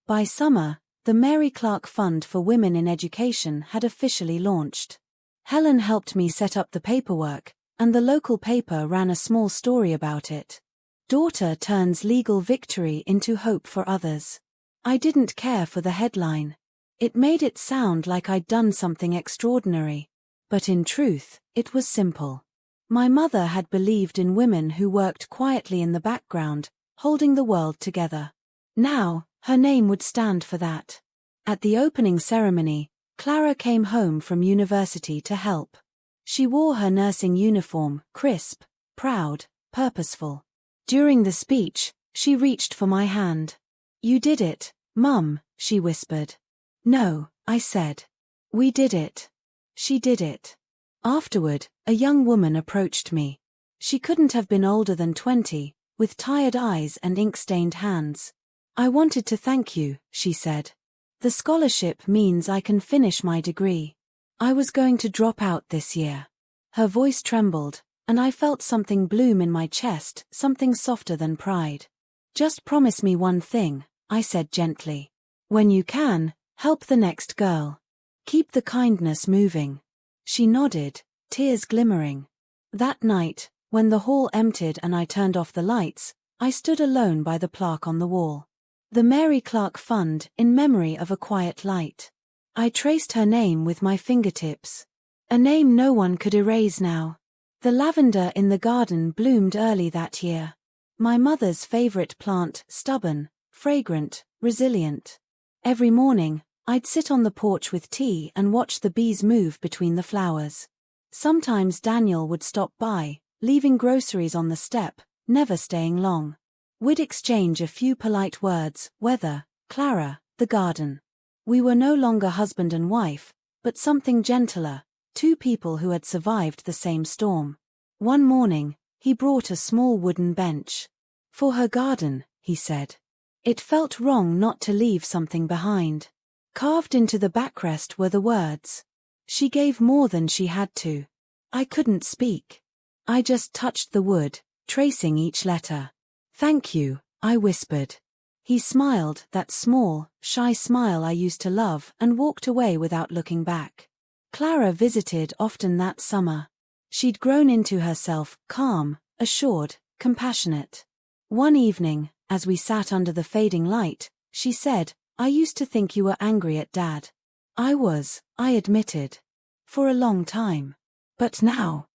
By summer, the Mary Clark Fund for Women in Education had officially launched. Helen helped me set up the paperwork, and the local paper ran a small story about it. "Daughter turns legal victory into hope for others." I didn't care for the headline. It made it sound like I'd done something extraordinary. But in truth, it was simple. My mother had believed in women who worked quietly in the background, holding the world together. Now, her name would stand for that. At the opening ceremony, Clara came home from university to help. She wore her nursing uniform, crisp, proud, purposeful. During the speech, she reached for my hand. "You did it, Mum," she whispered. "No," I said. "We did it." She did it. Afterward, a young woman approached me. She couldn't have been older than 20, with tired eyes and ink-stained hands. "I wanted to thank you," she said. "The scholarship means I can finish my degree. I was going to drop out this year." Her voice trembled, and I felt something bloom in my chest, something softer than pride. "Just promise me one thing," I said gently. "When you can, help the next girl. Keep the kindness moving." She nodded, tears glimmering. That night, when the hall emptied and I turned off the lights, I stood alone by the plaque on the wall. "The Mary Clark Fund, in memory of a quiet light." I traced her name with my fingertips. A name no one could erase now. The lavender in the garden bloomed early that year. My mother's favorite plant, stubborn, fragrant, resilient. Every morning, I'd sit on the porch with tea and watch the bees move between the flowers. Sometimes Daniel would stop by, leaving groceries on the step, never staying long. We'd exchange a few polite words: weather, Clara, the garden. We were no longer husband and wife, but something gentler, two people who had survived the same storm. One morning, he brought a small wooden bench. "For her garden," he said. It felt wrong not to leave something behind. Carved into the backrest were the words. She gave more than she had to. I couldn't speak. I just touched the wood, tracing each letter. "Thank you," I whispered. He smiled, that small, shy smile I used to love, and walked away without looking back. Clara visited often that summer. She'd grown into herself, calm, assured, compassionate. One evening, as we sat under the fading light, she said, "I used to think you were angry at Dad." I was, I admitted. For a long time. But now.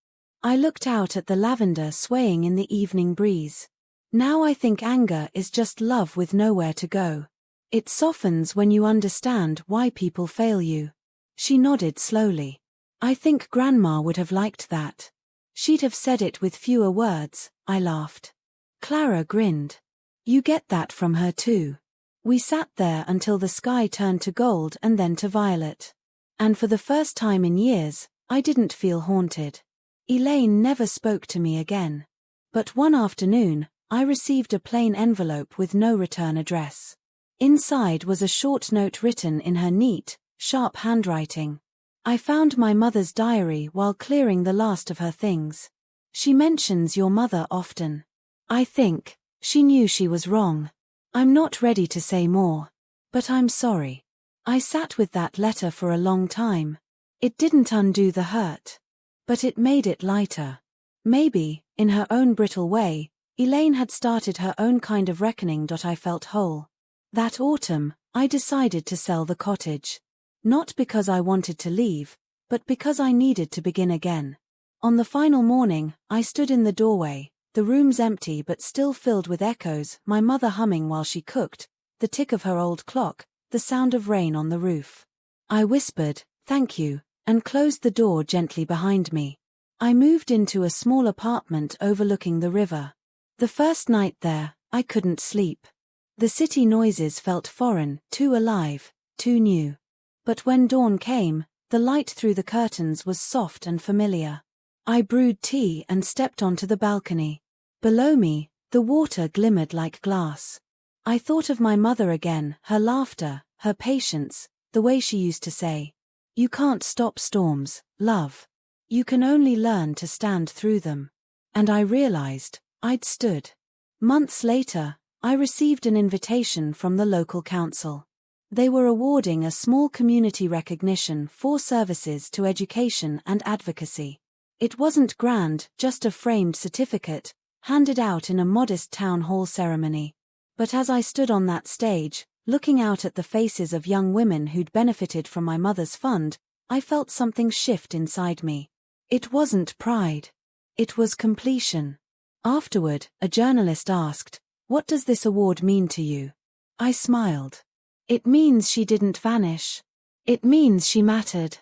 I looked out at the lavender swaying in the evening breeze. Now I think anger is just love with nowhere to go. It softens when you understand why people fail you. She nodded slowly. "I think Grandma would have liked that. She'd have said it with fewer words," I laughed. Clara grinned. "You get that from her too." We sat there until the sky turned to gold and then to violet. And for the first time in years, I didn't feel haunted. Elaine never spoke to me again. But one afternoon, I received a plain envelope with no return address. Inside was a short note written in her neat, sharp handwriting. "I found my mother's diary while clearing the last of her things. She mentions your mother often. I think she knew she was wrong. I'm not ready to say more. But I'm sorry." I sat with that letter for a long time. It didn't undo the hurt. But it made it lighter. Maybe, in her own brittle way, Elaine had started her own kind of reckoning. I felt whole. That autumn, I decided to sell the cottage. Not because I wanted to leave, but because I needed to begin again. On the final morning, I stood in the doorway, the room's empty but still filled with echoes, my mother humming while she cooked, the tick of her old clock, the sound of rain on the roof. I whispered, "Thank you," and closed the door gently behind me. I moved into a small apartment overlooking the river. The first night there, I couldn't sleep. The city noises felt foreign, too alive, too new. But when dawn came, the light through the curtains was soft and familiar. I brewed tea and stepped onto the balcony. Below me, the water glimmered like glass. I thought of my mother again, her laughter, her patience, the way she used to say, "You can't stop storms, love. You can only learn to stand through them." And I realized, I'd stood. Months later, I received an invitation from the local council. They were awarding a small community recognition for services to education and advocacy. It wasn't grand, just a framed certificate, handed out in a modest town hall ceremony. But as I stood on that stage, looking out at the faces of young women who'd benefited from my mother's fund, I felt something shift inside me. It wasn't pride. It was completion. Afterward, a journalist asked, "What does this award mean to you?" I smiled. "It means she didn't vanish. It means she mattered."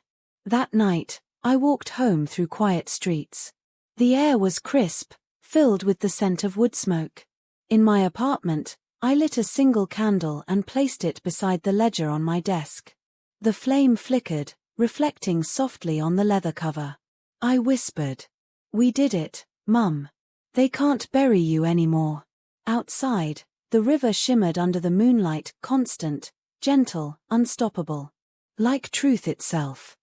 That night, I walked home through quiet streets. The air was crisp, filled with the scent of wood smoke. In my apartment, I lit a single candle and placed it beside the ledger on my desk. The flame flickered, reflecting softly on the leather cover. I whispered, "We did it, Mum. They can't bury you anymore." Outside, the river shimmered under the moonlight, constant, gentle, unstoppable. Like truth itself.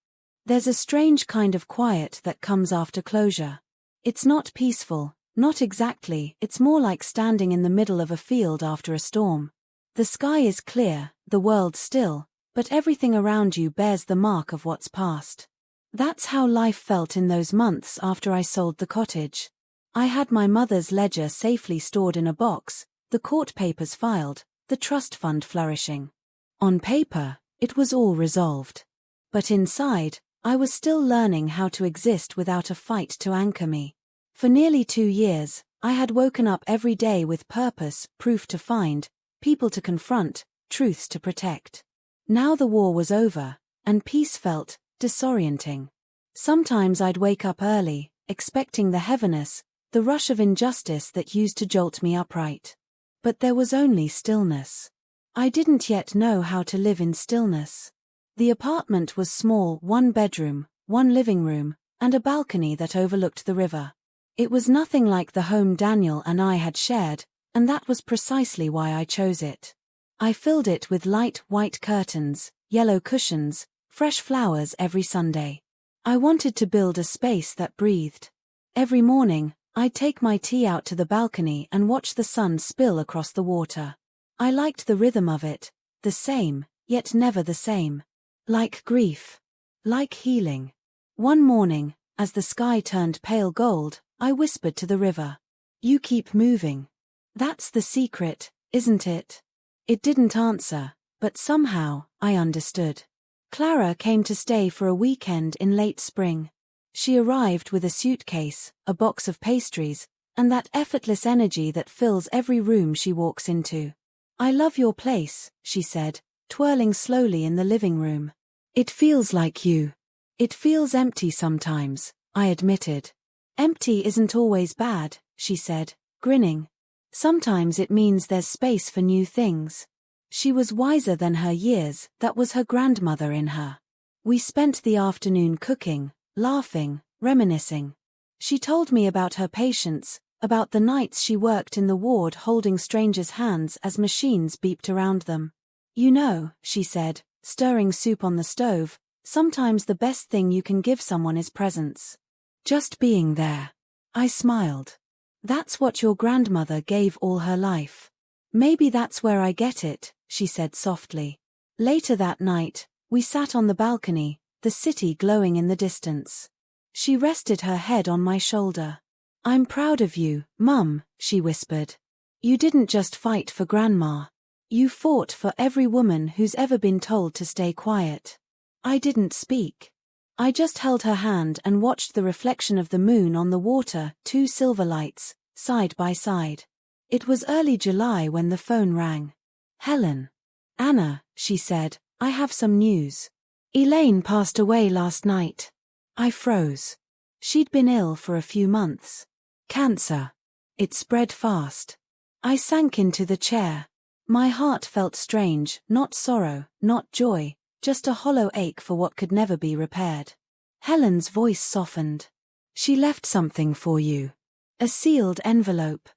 There's a strange kind of quiet that comes after closure. It's not peaceful, not exactly, it's more like standing in the middle of a field after a storm. The sky is clear, the world still, but everything around you bears the mark of what's past. That's how life felt in those months after I sold the cottage. I had my mother's ledger safely stored in a box, the court papers filed, the trust fund flourishing. On paper, it was all resolved. But inside, I was still learning how to exist without a fight to anchor me. For nearly 2 years, I had woken up every day with purpose, proof to find, people to confront, truths to protect. Now the war was over, and peace felt disorienting. Sometimes I'd wake up early, expecting the heaviness, the rush of injustice that used to jolt me upright. But there was only stillness. I didn't yet know how to live in stillness. The apartment was small, 1 bedroom, 1 living room, and a balcony that overlooked the river. It was nothing like the home Daniel and I had shared, and that was precisely why I chose it. I filled it with light white curtains, yellow cushions, fresh flowers every Sunday. I wanted to build a space that breathed. Every morning, I'd take my tea out to the balcony and watch the sun spill across the water. I liked the rhythm of it, the same, yet never the same. Like grief. Like healing. One morning, as the sky turned pale gold, I whispered to the river, "You keep moving. That's the secret, isn't it?" It didn't answer, but somehow, I understood. Clara came to stay for a weekend in late spring. She arrived with a suitcase, a box of pastries, and that effortless energy that fills every room she walks into. "I love your place," she said, twirling slowly in the living room. "It feels like you." "It feels empty sometimes," I admitted. "Empty isn't always bad," she said, grinning. "Sometimes it means there's space for new things." She was wiser than her years, that was her grandmother in her. We spent the afternoon cooking, laughing, reminiscing. She told me about her patients, about the nights she worked in the ward holding strangers' hands as machines beeped around them. "You know," she said, stirring soup on the stove, "sometimes the best thing you can give someone is presence. Just being there." I smiled. "That's what your grandmother gave all her life." "Maybe that's where I get it," she said softly. Later that night, we sat on the balcony, the city glowing in the distance. She rested her head on my shoulder. "I'm proud of you, Mum," she whispered. "You didn't just fight for Grandma. You fought for every woman who's ever been told to stay quiet." I didn't speak. I just held her hand and watched the reflection of the moon on the water, 2 silver lights, side by side. It was early July when the phone rang. "Helen." "Anna," she said, "I have some news. Elaine passed away last night." I froze. She'd been ill for a few months. Cancer. It spread fast. I sank into the chair. My heart felt strange, not sorrow, not joy, just a hollow ache for what could never be repaired. Helen's voice softened. "She left something for you. A sealed envelope.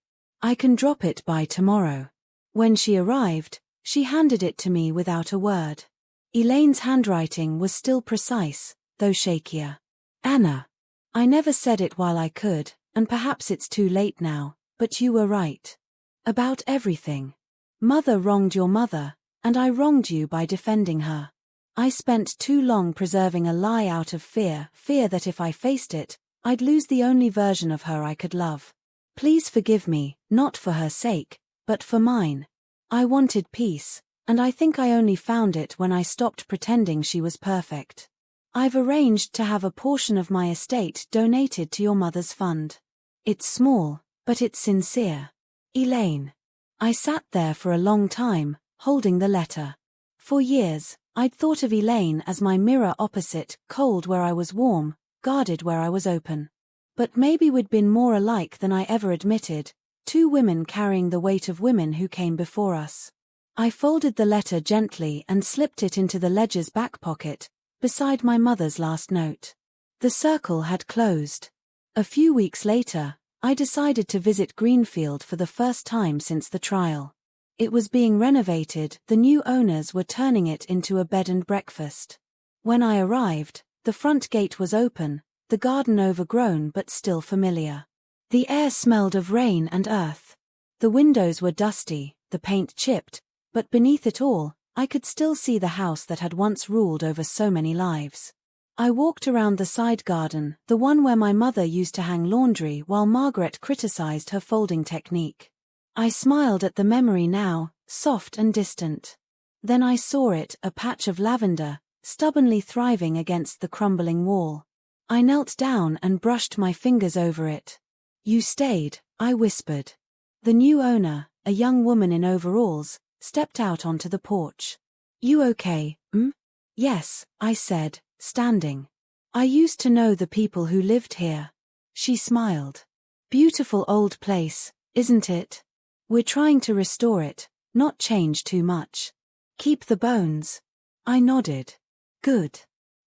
I can drop it by tomorrow." When she arrived, she handed it to me without a word. Elaine's handwriting was still precise, though shakier. "Anna. I never said it while I could, and perhaps it's too late now, but you were right. About everything. Mother wronged your mother, and I wronged you by defending her. I spent too long preserving a lie out of fear that if I faced it, I'd lose the only version of her I could love. Please forgive me, not for her sake, but for mine. I wanted peace, and I think I only found it when I stopped pretending she was perfect. I've arranged to have a portion of my estate donated to your mother's fund. It's small, but it's sincere. Elaine." I sat there for a long time, holding the letter. For years, I'd thought of Elaine as my mirror opposite, cold where I was warm, guarded where I was open. But maybe we'd been more alike than I ever admitted, two women carrying the weight of women who came before us. I folded the letter gently and slipped it into the ledger's back pocket, beside my mother's last note. The circle had closed. A few weeks later, I decided to visit Greenfield for the first time since the trial. It was being renovated, the new owners were turning it into a bed and breakfast. When I arrived, the front gate was open, the garden overgrown but still familiar. The air smelled of rain and earth. The windows were dusty, the paint chipped, but beneath it all, I could still see the house that had once ruled over so many lives. I walked around the side garden, the one where my mother used to hang laundry while Margaret criticized her folding technique. I smiled at the memory now, soft and distant. Then I saw it, a patch of lavender, stubbornly thriving against the crumbling wall. I knelt down and brushed my fingers over it. "You stayed," I whispered. The new owner, a young woman in overalls, stepped out onto the porch. "You okay, "Yes," I said, standing. "I used to know the people who lived here." She smiled. "Beautiful old place, isn't it? We're trying to restore it, not change too much. Keep the bones." I nodded. "Good.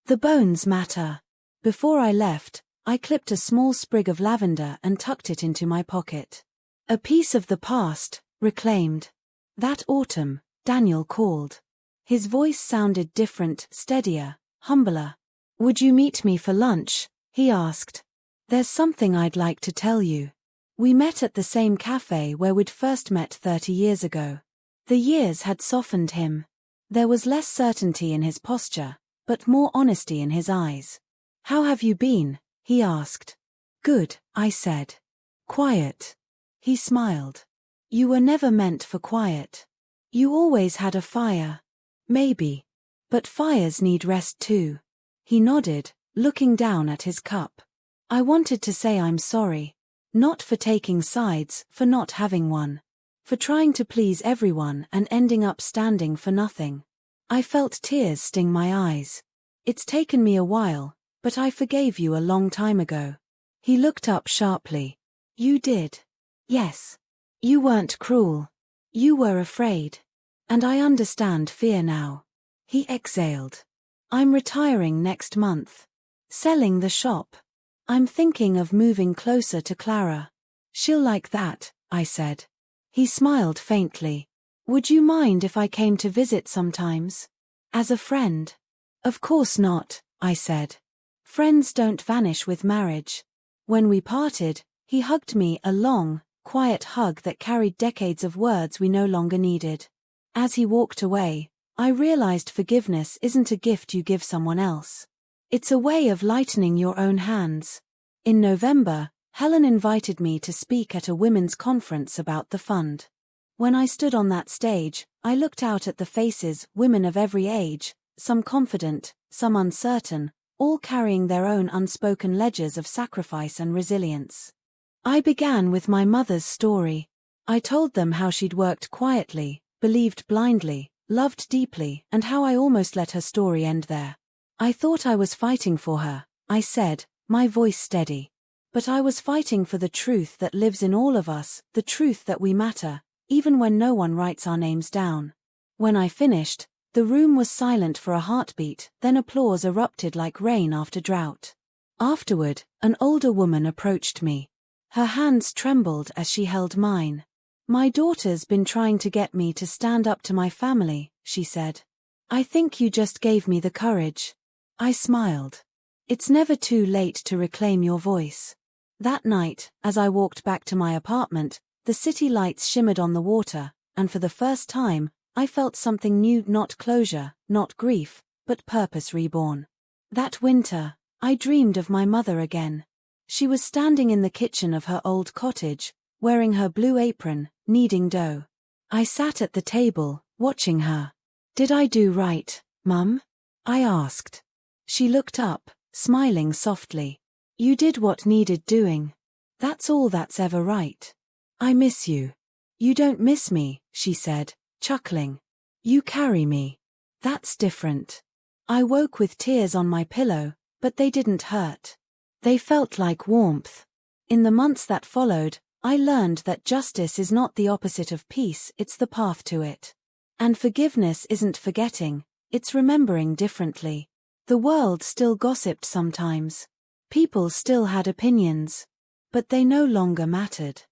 The bones matter." Before I left, I clipped a small sprig of lavender and tucked it into my pocket. "A piece of the past, reclaimed." That autumn, Daniel called. His voice sounded different, steadier, humbler. "Would you meet me for lunch?" he asked. "There's something I'd like to tell you." We met at the same cafe where we'd first met 30 years ago. The years had softened him. There was less certainty in his posture, but more honesty in his eyes. "How have you been?" he asked. "Good," I said. "Quiet." He smiled. "You were never meant for quiet. You always had a fire." "Maybe. But fires need rest too." He nodded, looking down at his cup. I wanted to say I'm sorry. Not for taking sides, for not having one. For trying to please everyone and ending up standing for nothing. I felt tears sting my eyes. "It's taken me a while, but I forgave you a long time ago." He looked up sharply. "You did?" "Yes. You weren't cruel. You were afraid. And I understand fear now." He exhaled. "I'm retiring next month. Selling the shop. I'm thinking of moving closer to Clara." "She'll like that," I said. He smiled faintly. "Would you mind if I came to visit sometimes? As a friend?" "Of course not," I said. "Friends don't vanish with marriage." When we parted, he hugged me, a long, quiet hug that carried decades of words we no longer needed. As he walked away, I realized forgiveness isn't a gift you give someone else. It's a way of lightening your own hands. In November, Helen invited me to speak at a women's conference about the fund. When I stood on that stage, I looked out at the faces, women of every age, some confident, some uncertain, all carrying their own unspoken ledgers of sacrifice and resilience. I began with my mother's story. I told them how she'd worked quietly, believed blindly, loved deeply, and how I almost let her story end there. "I thought I was fighting for her," I said, my voice steady. "But I was fighting for the truth that lives in all of us, the truth that we matter, even when no one writes our names down." When I finished, the room was silent for a heartbeat, then applause erupted like rain after drought. Afterward, an older woman approached me. Her hands trembled as she held mine. "My daughter's been trying to get me to stand up to my family," she said. "I think you just gave me the courage." I smiled. It's never too late to reclaim your voice. That night, as I walked back to my apartment, the city lights shimmered on the water, and for the first time, I felt something new, not closure, not grief, but purpose reborn. That winter, I dreamed of my mother again. She was standing in the kitchen of her old cottage, wearing her blue apron, kneading dough. I sat at the table, watching her. "Did I do right, Mum?" I asked. She looked up, smiling softly. "You did what needed doing. That's all that's ever right. I miss you." "You don't miss me," she said, chuckling. "You carry me. That's different." I woke with tears on my pillow, but they didn't hurt. They felt like warmth. In the months that followed, I learned that justice is not the opposite of peace, it's the path to it. And forgiveness isn't forgetting, it's remembering differently. The world still gossiped sometimes. People still had opinions. But they no longer mattered.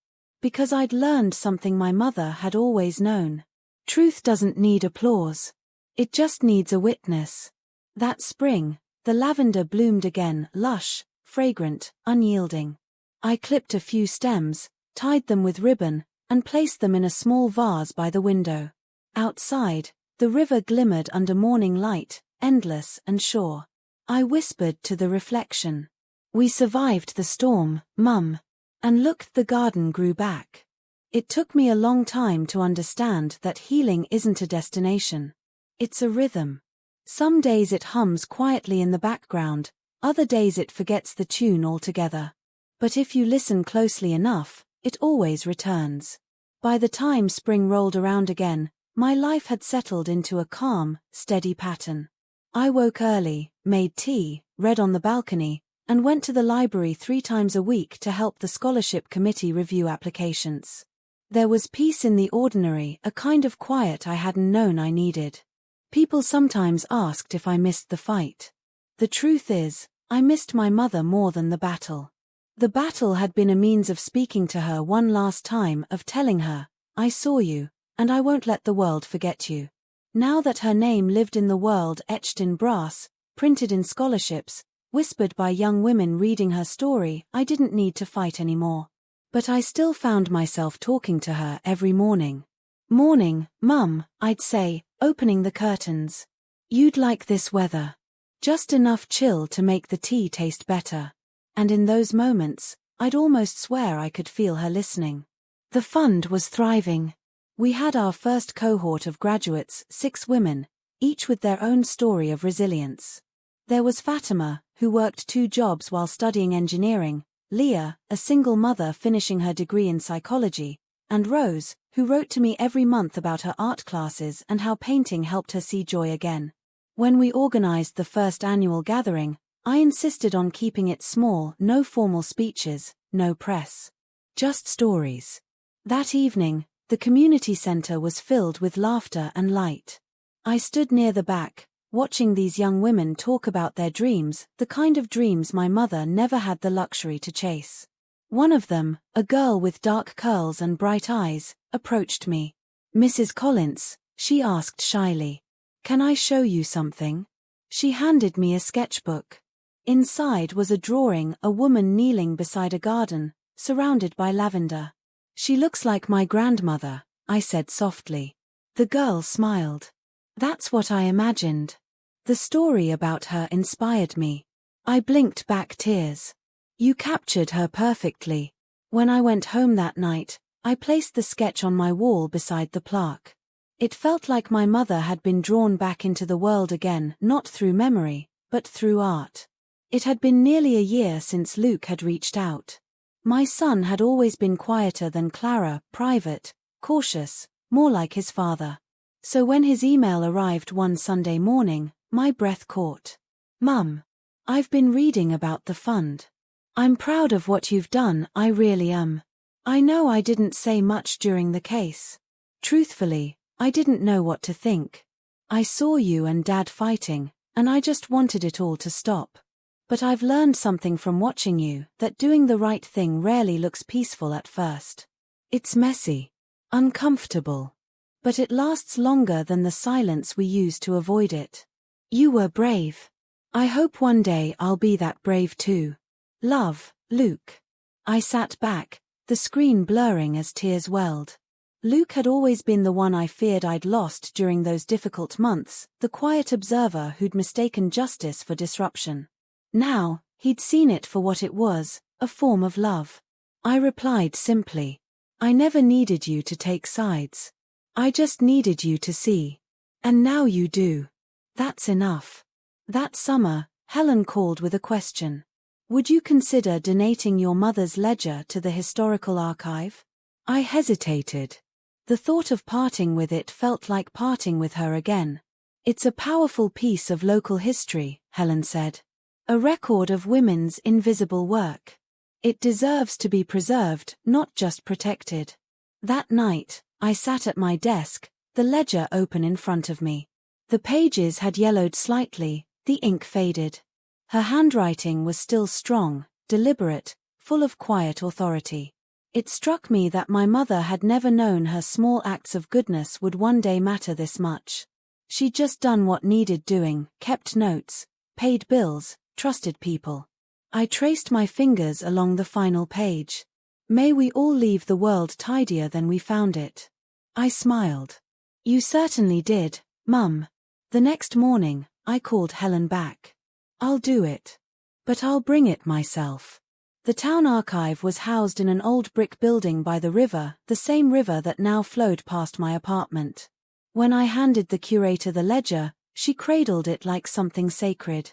Because I'd learned something my mother had always known. Truth doesn't need applause. It just needs a witness. That spring, the lavender bloomed again, lush, fragrant, unyielding. I clipped a few stems, tied them with ribbon, and placed them in a small vase by the window. Outside, the river glimmered under morning light, endless and sure. I whispered to the reflection. We survived the storm, Mum. And look, the garden grew back. It took me a long time to understand that healing isn't a destination. It's a rhythm. Some days it hums quietly in the background, other days it forgets the tune altogether. But if you listen closely enough, it always returns. By the time spring rolled around again, my life had settled into a calm, steady pattern. I woke early, made tea, read on the balcony, and went to the library 3 times a week to help the scholarship committee review applications. There was peace in the ordinary, a kind of quiet I hadn't known I needed. People sometimes asked if I missed the fight. The truth is, I missed my mother more than the battle. The battle had been a means of speaking to her one last time, of telling her, I saw you, and I won't let the world forget you. Now that her name lived in the world, etched in brass, printed in scholarships, whispered by young women reading her story, I didn't need to fight anymore. But I still found myself talking to her every morning. Morning, Mum, I'd say, opening the curtains. You'd like this weather. Just enough chill to make the tea taste better. And in those moments, I'd almost swear I could feel her listening. The fund was thriving. We had our first cohort of graduates, 6 women, each with their own story of resilience. There was Fatima, who worked 2 jobs while studying engineering, Leah, a single mother finishing her degree in psychology, and Rose, who wrote to me every month about her art classes and how painting helped her see joy again. When we organized the first annual gathering, I insisted on keeping it small, no formal speeches, no press. Just stories. That evening, the community center was filled with laughter and light. I stood near the back, watching these young women talk about their dreams, the kind of dreams my mother never had the luxury to chase. One of them, a girl with dark curls and bright eyes, approached me. Mrs. Collins, she asked shyly. Can I show you something? She handed me a sketchbook. Inside was a drawing, a woman kneeling beside a garden, surrounded by lavender. She looks like my grandmother, I said softly. The girl smiled. That's what I imagined. The story about her inspired me. I blinked back tears. You captured her perfectly. When I went home that night, I placed the sketch on my wall beside the plaque. It felt like my mother had been drawn back into the world again, not through memory, but through art. It had been nearly a year since Luke had reached out. My son had always been quieter than Clara, private, cautious, more like his father. So when his email arrived one Sunday morning, my breath caught. Mum, I've been reading about the fund. I'm proud of what you've done, I really am. I know I didn't say much during the case. Truthfully, I didn't know what to think. I saw you and Dad fighting, and I just wanted it all to stop. But I've learned something from watching you, that doing the right thing rarely looks peaceful at first. It's messy, uncomfortable. But it lasts longer than the silence we use to avoid it. You were brave. I hope one day I'll be that brave too. Love, Luke. I sat back, the screen blurring as tears welled. Luke had always been the one I feared I'd lost during those difficult months, the quiet observer who'd mistaken justice for disruption. Now, he'd seen it for what it was, a form of love. I replied simply. I never needed you to take sides. I just needed you to see. And now you do. That's enough. That summer, Helen called with a question. Would you consider donating your mother's ledger to the historical archive? I hesitated. The thought of parting with it felt like parting with her again. It's a powerful piece of local history, Helen said. A record of women's invisible work. It deserves to be preserved, not just protected. That night, I sat at my desk, the ledger open in front of me. The pages had yellowed slightly, the ink faded. Her handwriting was still strong, deliberate, full of quiet authority. It struck me that my mother had never known her small acts of goodness would one day matter this much. She'd just done what needed doing, kept notes, paid bills, trusted people. I traced my fingers along the final page. May we all leave the world tidier than we found it. I smiled. You certainly did, Mum. The next morning, I called Helen back. I'll do it. But I'll bring it myself. The town archive was housed in an old brick building by the river, the same river that now flowed past my apartment. When I handed the curator the ledger, she cradled it like something sacred.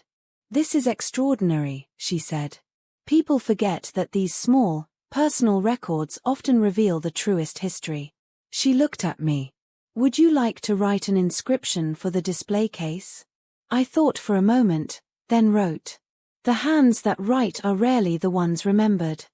This is extraordinary, she said. People forget that these small, personal records often reveal the truest history. She looked at me. Would you like to write an inscription for the display case? I thought for a moment, then wrote. The hands that write are rarely the ones remembered.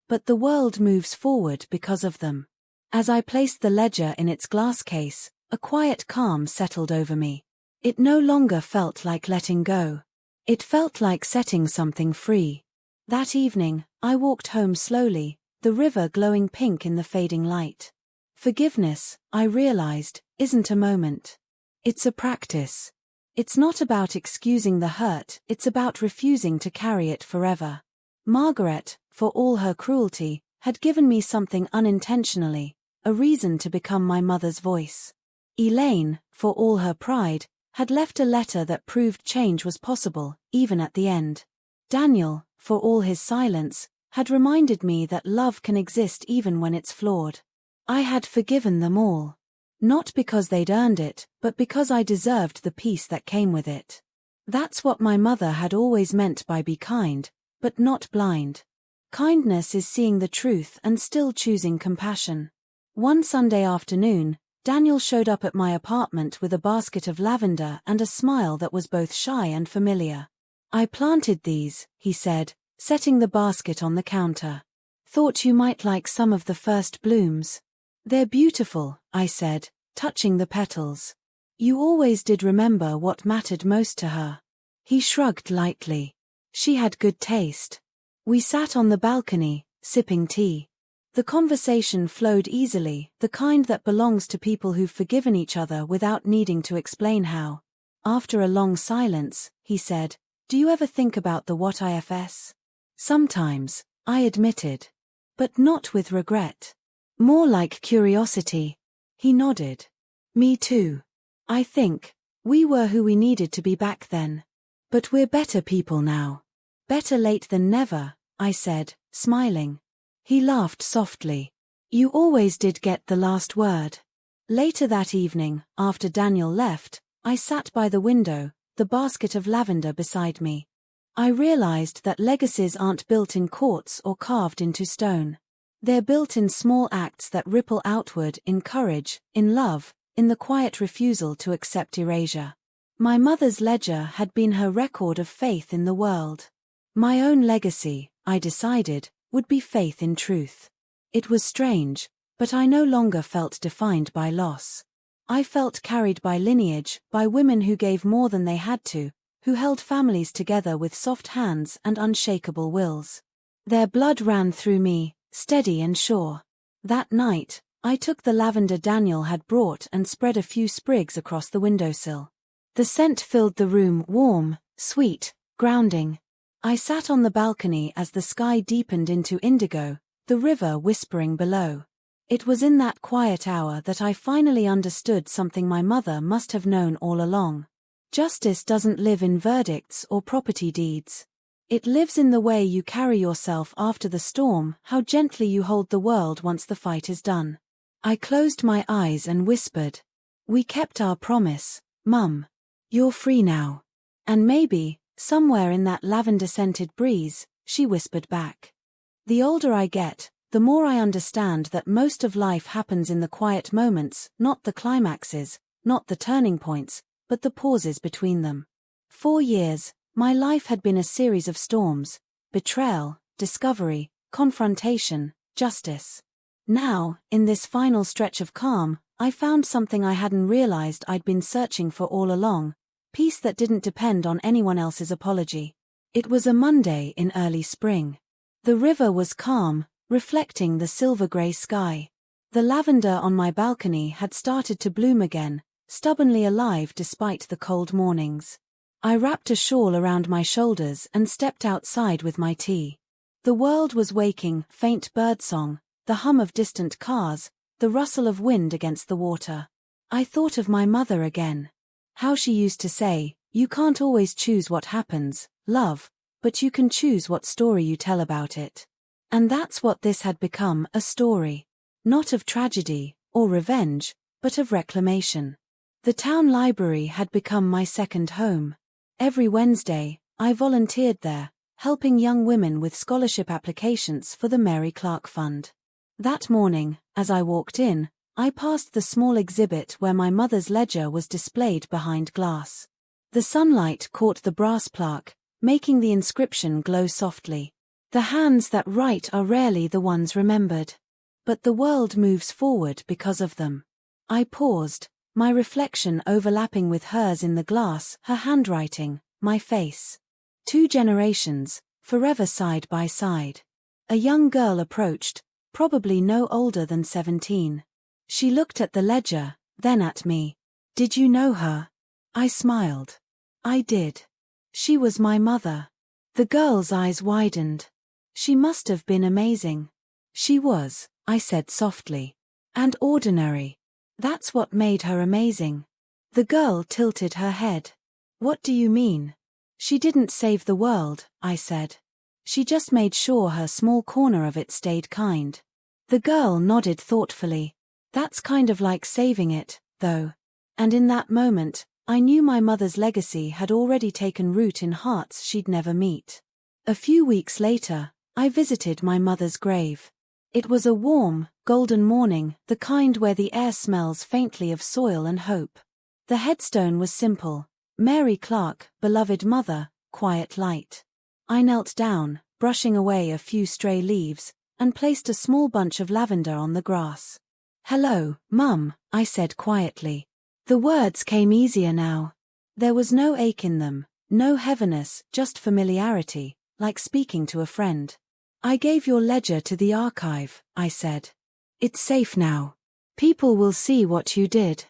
But the world moves forward because of them. As I placed the ledger in its glass case, a quiet calm settled over me. It no longer felt like letting go. It felt like setting something free. That evening, I walked home slowly, the river glowing pink in the fading light. Forgiveness, I realized, isn't a moment. It's a practice. It's not about excusing the hurt, it's about refusing to carry it forever. Margaret, for all her cruelty, had given me something unintentionally, a reason to become my mother's voice. Elaine, for all her pride, had left a letter that proved change was possible, even at the end. Daniel, for all his silence, had reminded me that love can exist even when it's flawed. I had forgiven them all. Not because they'd earned it, but because I deserved the peace that came with it. That's what my mother had always meant by be kind, but not blind. Kindness is seeing the truth and still choosing compassion. One Sunday afternoon, Daniel showed up at my apartment with a basket of lavender and a smile that was both shy and familiar. I planted these, he said, setting the basket on the counter. Thought you might like some of the first blooms. They're beautiful, I said, touching the petals. You always did remember what mattered most to her. He shrugged lightly. She had good taste. We sat on the balcony, sipping tea. The conversation flowed easily, the kind that belongs to people who've forgiven each other without needing to explain how. After a long silence, he said, "Do you ever think about the what ifs?" Sometimes, I admitted. But not with regret. More like curiosity. He nodded. Me too. I think, we were who we needed to be back then. But we're better people now. Better late than never, I said, smiling. He laughed softly. You always did get the last word. Later that evening, after Daniel left, I sat by the window, the basket of lavender beside me. I realized that legacies aren't built in courts or carved into stone. They're built in small acts that ripple outward in courage, in love, in the quiet refusal to accept erasure. My mother's ledger had been her record of faith in the world. My own legacy, I decided, would be faith in truth. It was strange, but I no longer felt defined by loss. I felt carried by lineage, by women who gave more than they had to, who held families together with soft hands and unshakable wills. Their blood ran through me, steady and sure. That night, I took the lavender Daniel had brought and spread a few sprigs across the windowsill. The scent filled the room, warm, sweet, grounding. I sat on the balcony as the sky deepened into indigo, the river whispering below. It was in that quiet hour that I finally understood something my mother must have known all along. Justice doesn't live in verdicts or property deeds. It lives in the way you carry yourself after the storm, how gently you hold the world once the fight is done. I closed my eyes and whispered. We kept our promise, Mum. You're free now. And maybe, somewhere in that lavender-scented breeze, she whispered back. The older I get, the more I understand that most of life happens in the quiet moments, not the climaxes, not the turning points, but the pauses between them. 4 years, My life had been a series of storms: betrayal, discovery, confrontation, justice. Now, in this final stretch of calm, I found something I hadn't realized I'd been searching for all along: peace that didn't depend on anyone else's apology. It was a Monday in early spring. The river was calm, reflecting the silver-gray sky. The lavender on my balcony had started to bloom again, stubbornly alive despite the cold mornings. I wrapped a shawl around my shoulders and stepped outside with my tea. The world was waking: faint birdsong, the hum of distant cars, the rustle of wind against the water. I thought of my mother again. How she used to say, "You can't always choose what happens, love, but you can choose what story you tell about it." And that's what this had become: a story. Not of tragedy or revenge, but of reclamation. The town library had become my second home. Every Wednesday, I volunteered there, helping young women with scholarship applications for the Mary Clark Fund. That morning, as I walked in, I passed the small exhibit where my mother's ledger was displayed behind glass. The sunlight caught the brass plaque, making the inscription glow softly. "The hands that write are rarely the ones remembered. But the world moves forward because of them." I paused, my reflection overlapping with hers in the glass, her handwriting, my face. 2 generations, forever side by side. A young girl approached, probably no older than 17. She looked at the ledger, then at me. "Did you know her?" I smiled. I did. She was my mother. The girl's eyes widened. "She must have been amazing." "She was," I said softly. "And ordinary. That's what made her amazing." The girl tilted her head. "What do you mean?" "She didn't save the world," I said. "She just made sure her small corner of it stayed kind." The girl nodded thoughtfully. "That's kind of like saving it, though." And in that moment, I knew my mother's legacy had already taken root in hearts she'd never meet. A few weeks later, I visited my mother's grave. It was a warm, golden morning, the kind where the air smells faintly of soil and hope. The headstone was simple: Mary Clark, beloved mother, quiet light. I knelt down, brushing away a few stray leaves, and placed a small bunch of lavender on the grass. "Hello, Mum," I said quietly. The words came easier now. There was no ache in them, no heaviness, just familiarity, like speaking to a friend. "I gave your ledger to the archive," I said. "It's safe now. People will see what you did.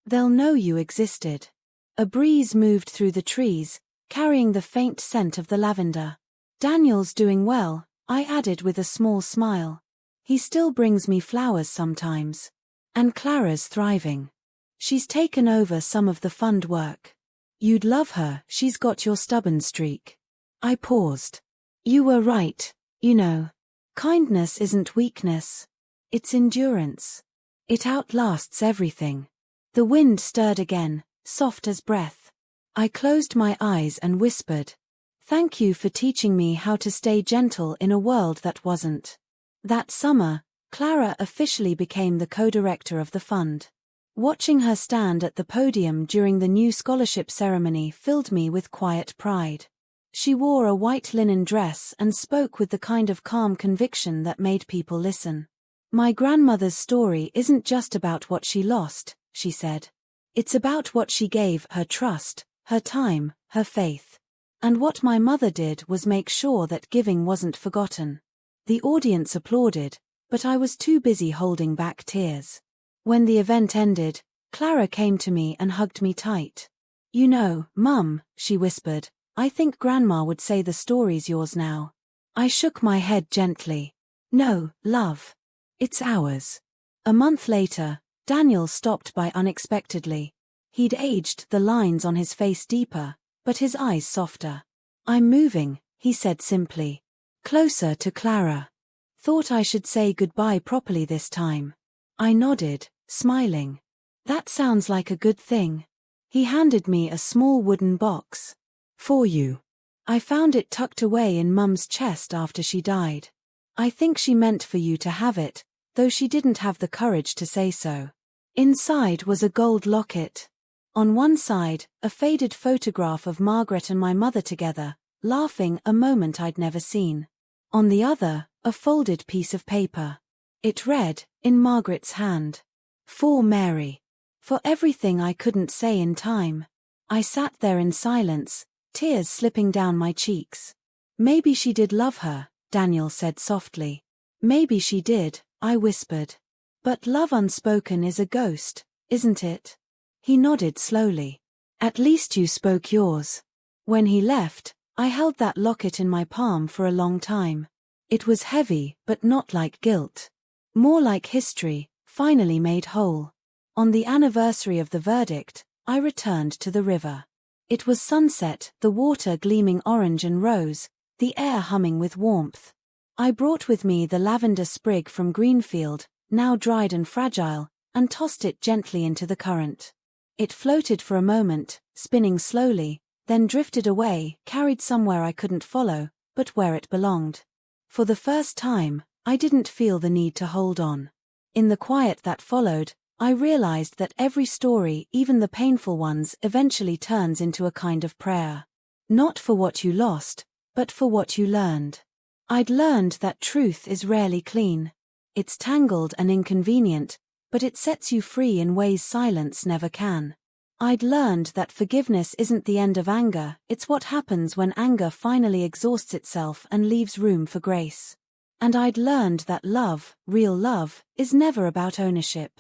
They'll know you existed." A breeze moved through the trees, carrying the faint scent of the lavender. "Daniel's doing well," I added with a small smile. "He still brings me flowers sometimes. And Clara's thriving. She's taken over some of the fund work. You'd love her, she's got your stubborn streak." I paused. "You were right, you know. Kindness isn't weakness. It's endurance. It outlasts everything." The wind stirred again, soft as breath. I closed my eyes and whispered, "Thank you for teaching me how to stay gentle in a world that wasn't." That summer, Clara officially became the co-director of the fund. Watching her stand at the podium during the new scholarship ceremony filled me with quiet pride. She wore a white linen dress and spoke with the kind of calm conviction that made people listen. "My grandmother's story isn't just about what she lost," she said. "It's about what she gave: her trust, her time, her faith. And what my mother did was make sure that giving wasn't forgotten." The audience applauded, but I was too busy holding back tears. When the event ended, Clara came to me and hugged me tight. "You know, Mum," she whispered, "I think Grandma would say the story's yours now." I shook my head gently. "No, love. It's ours." A month later, Daniel stopped by unexpectedly. He'd aged, the lines on his face deeper, but his eyes softer. "I'm moving," he said simply. "Closer to Clara. Thought I should say goodbye properly this time." I nodded, smiling. "That sounds like a good thing." He handed me a small wooden box. "For you. I found it tucked away in Mum's chest after she died. I think she meant for you to have it, though she didn't have the courage to say so." Inside was a gold locket. On one side, a faded photograph of Margaret and my mother together, laughing, a moment I'd never seen. On the other, a folded piece of paper. It read, in Margaret's hand, "For Mary." For everything I couldn't say in time. I sat there in silence, tears slipping down my cheeks. "Maybe she did love her," Daniel said softly. "Maybe she did," I whispered. "But love unspoken is a ghost, isn't it?" He nodded slowly. "At least you spoke yours." When he left, I held that locket in my palm for a long time. It was heavy, but not like guilt. More like history, finally made whole. On the anniversary of the verdict, I returned to the river. It was sunset, the water gleaming orange and rose, the air humming with warmth. I brought with me the lavender sprig from Greenfield, now dried and fragile, and tossed it gently into the current. It floated for a moment, spinning slowly, then drifted away, carried somewhere I couldn't follow, but where it belonged. For the first time, I didn't feel the need to hold on. In the quiet that followed, I realized that every story, even the painful ones, eventually turns into a kind of prayer. Not for what you lost, but for what you learned. I'd learned that truth is rarely clean. It's tangled and inconvenient, but it sets you free in ways silence never can. I'd learned that forgiveness isn't the end of anger, it's what happens when anger finally exhausts itself and leaves room for grace. And I'd learned that love, real love, is never about ownership.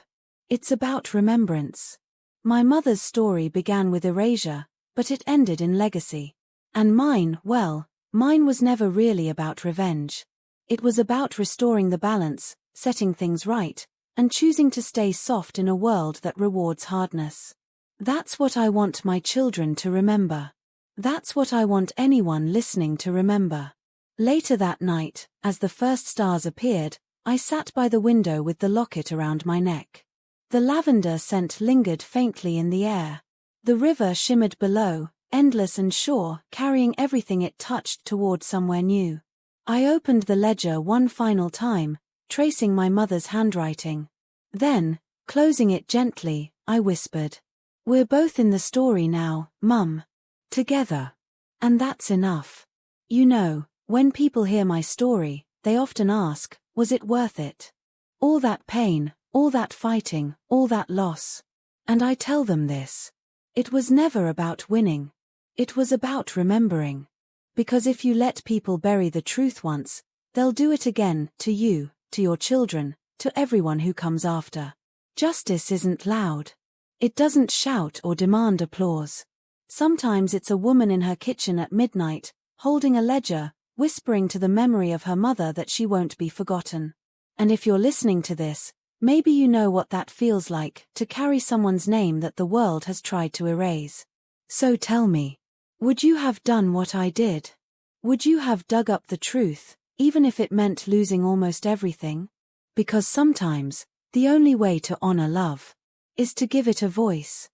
It's about remembrance. My mother's story began with erasure, but it ended in legacy. And mine, well, mine was never really about revenge. It was about restoring the balance, setting things right, and choosing to stay soft in a world that rewards hardness. That's what I want my children to remember. That's what I want anyone listening to remember. Later that night, as the first stars appeared, I sat by the window with the locket around my neck. The lavender scent lingered faintly in the air. The river shimmered below, endless and sure, carrying everything it touched toward somewhere new. I opened the ledger one final time, tracing my mother's handwriting. Then, closing it gently, I whispered, "We're both in the story now, Mum. Together. And that's enough." You know, when people hear my story, they often ask, was it worth it? All that pain, all that fighting, all that loss. And I tell them this. It was never about winning. It was about remembering. Because if you let people bury the truth once, they'll do it again, to you, to your children, to everyone who comes after. Justice isn't loud. It doesn't shout or demand applause. Sometimes it's a woman in her kitchen at midnight, holding a ledger, whispering to the memory of her mother that she won't be forgotten. And if you're listening to this, maybe you know what that feels like, to carry someone's name that the world has tried to erase. So tell me, would you have done what I did? Would you have dug up the truth, even if it meant losing almost everything? Because sometimes, the only way to honor love is to give it a voice.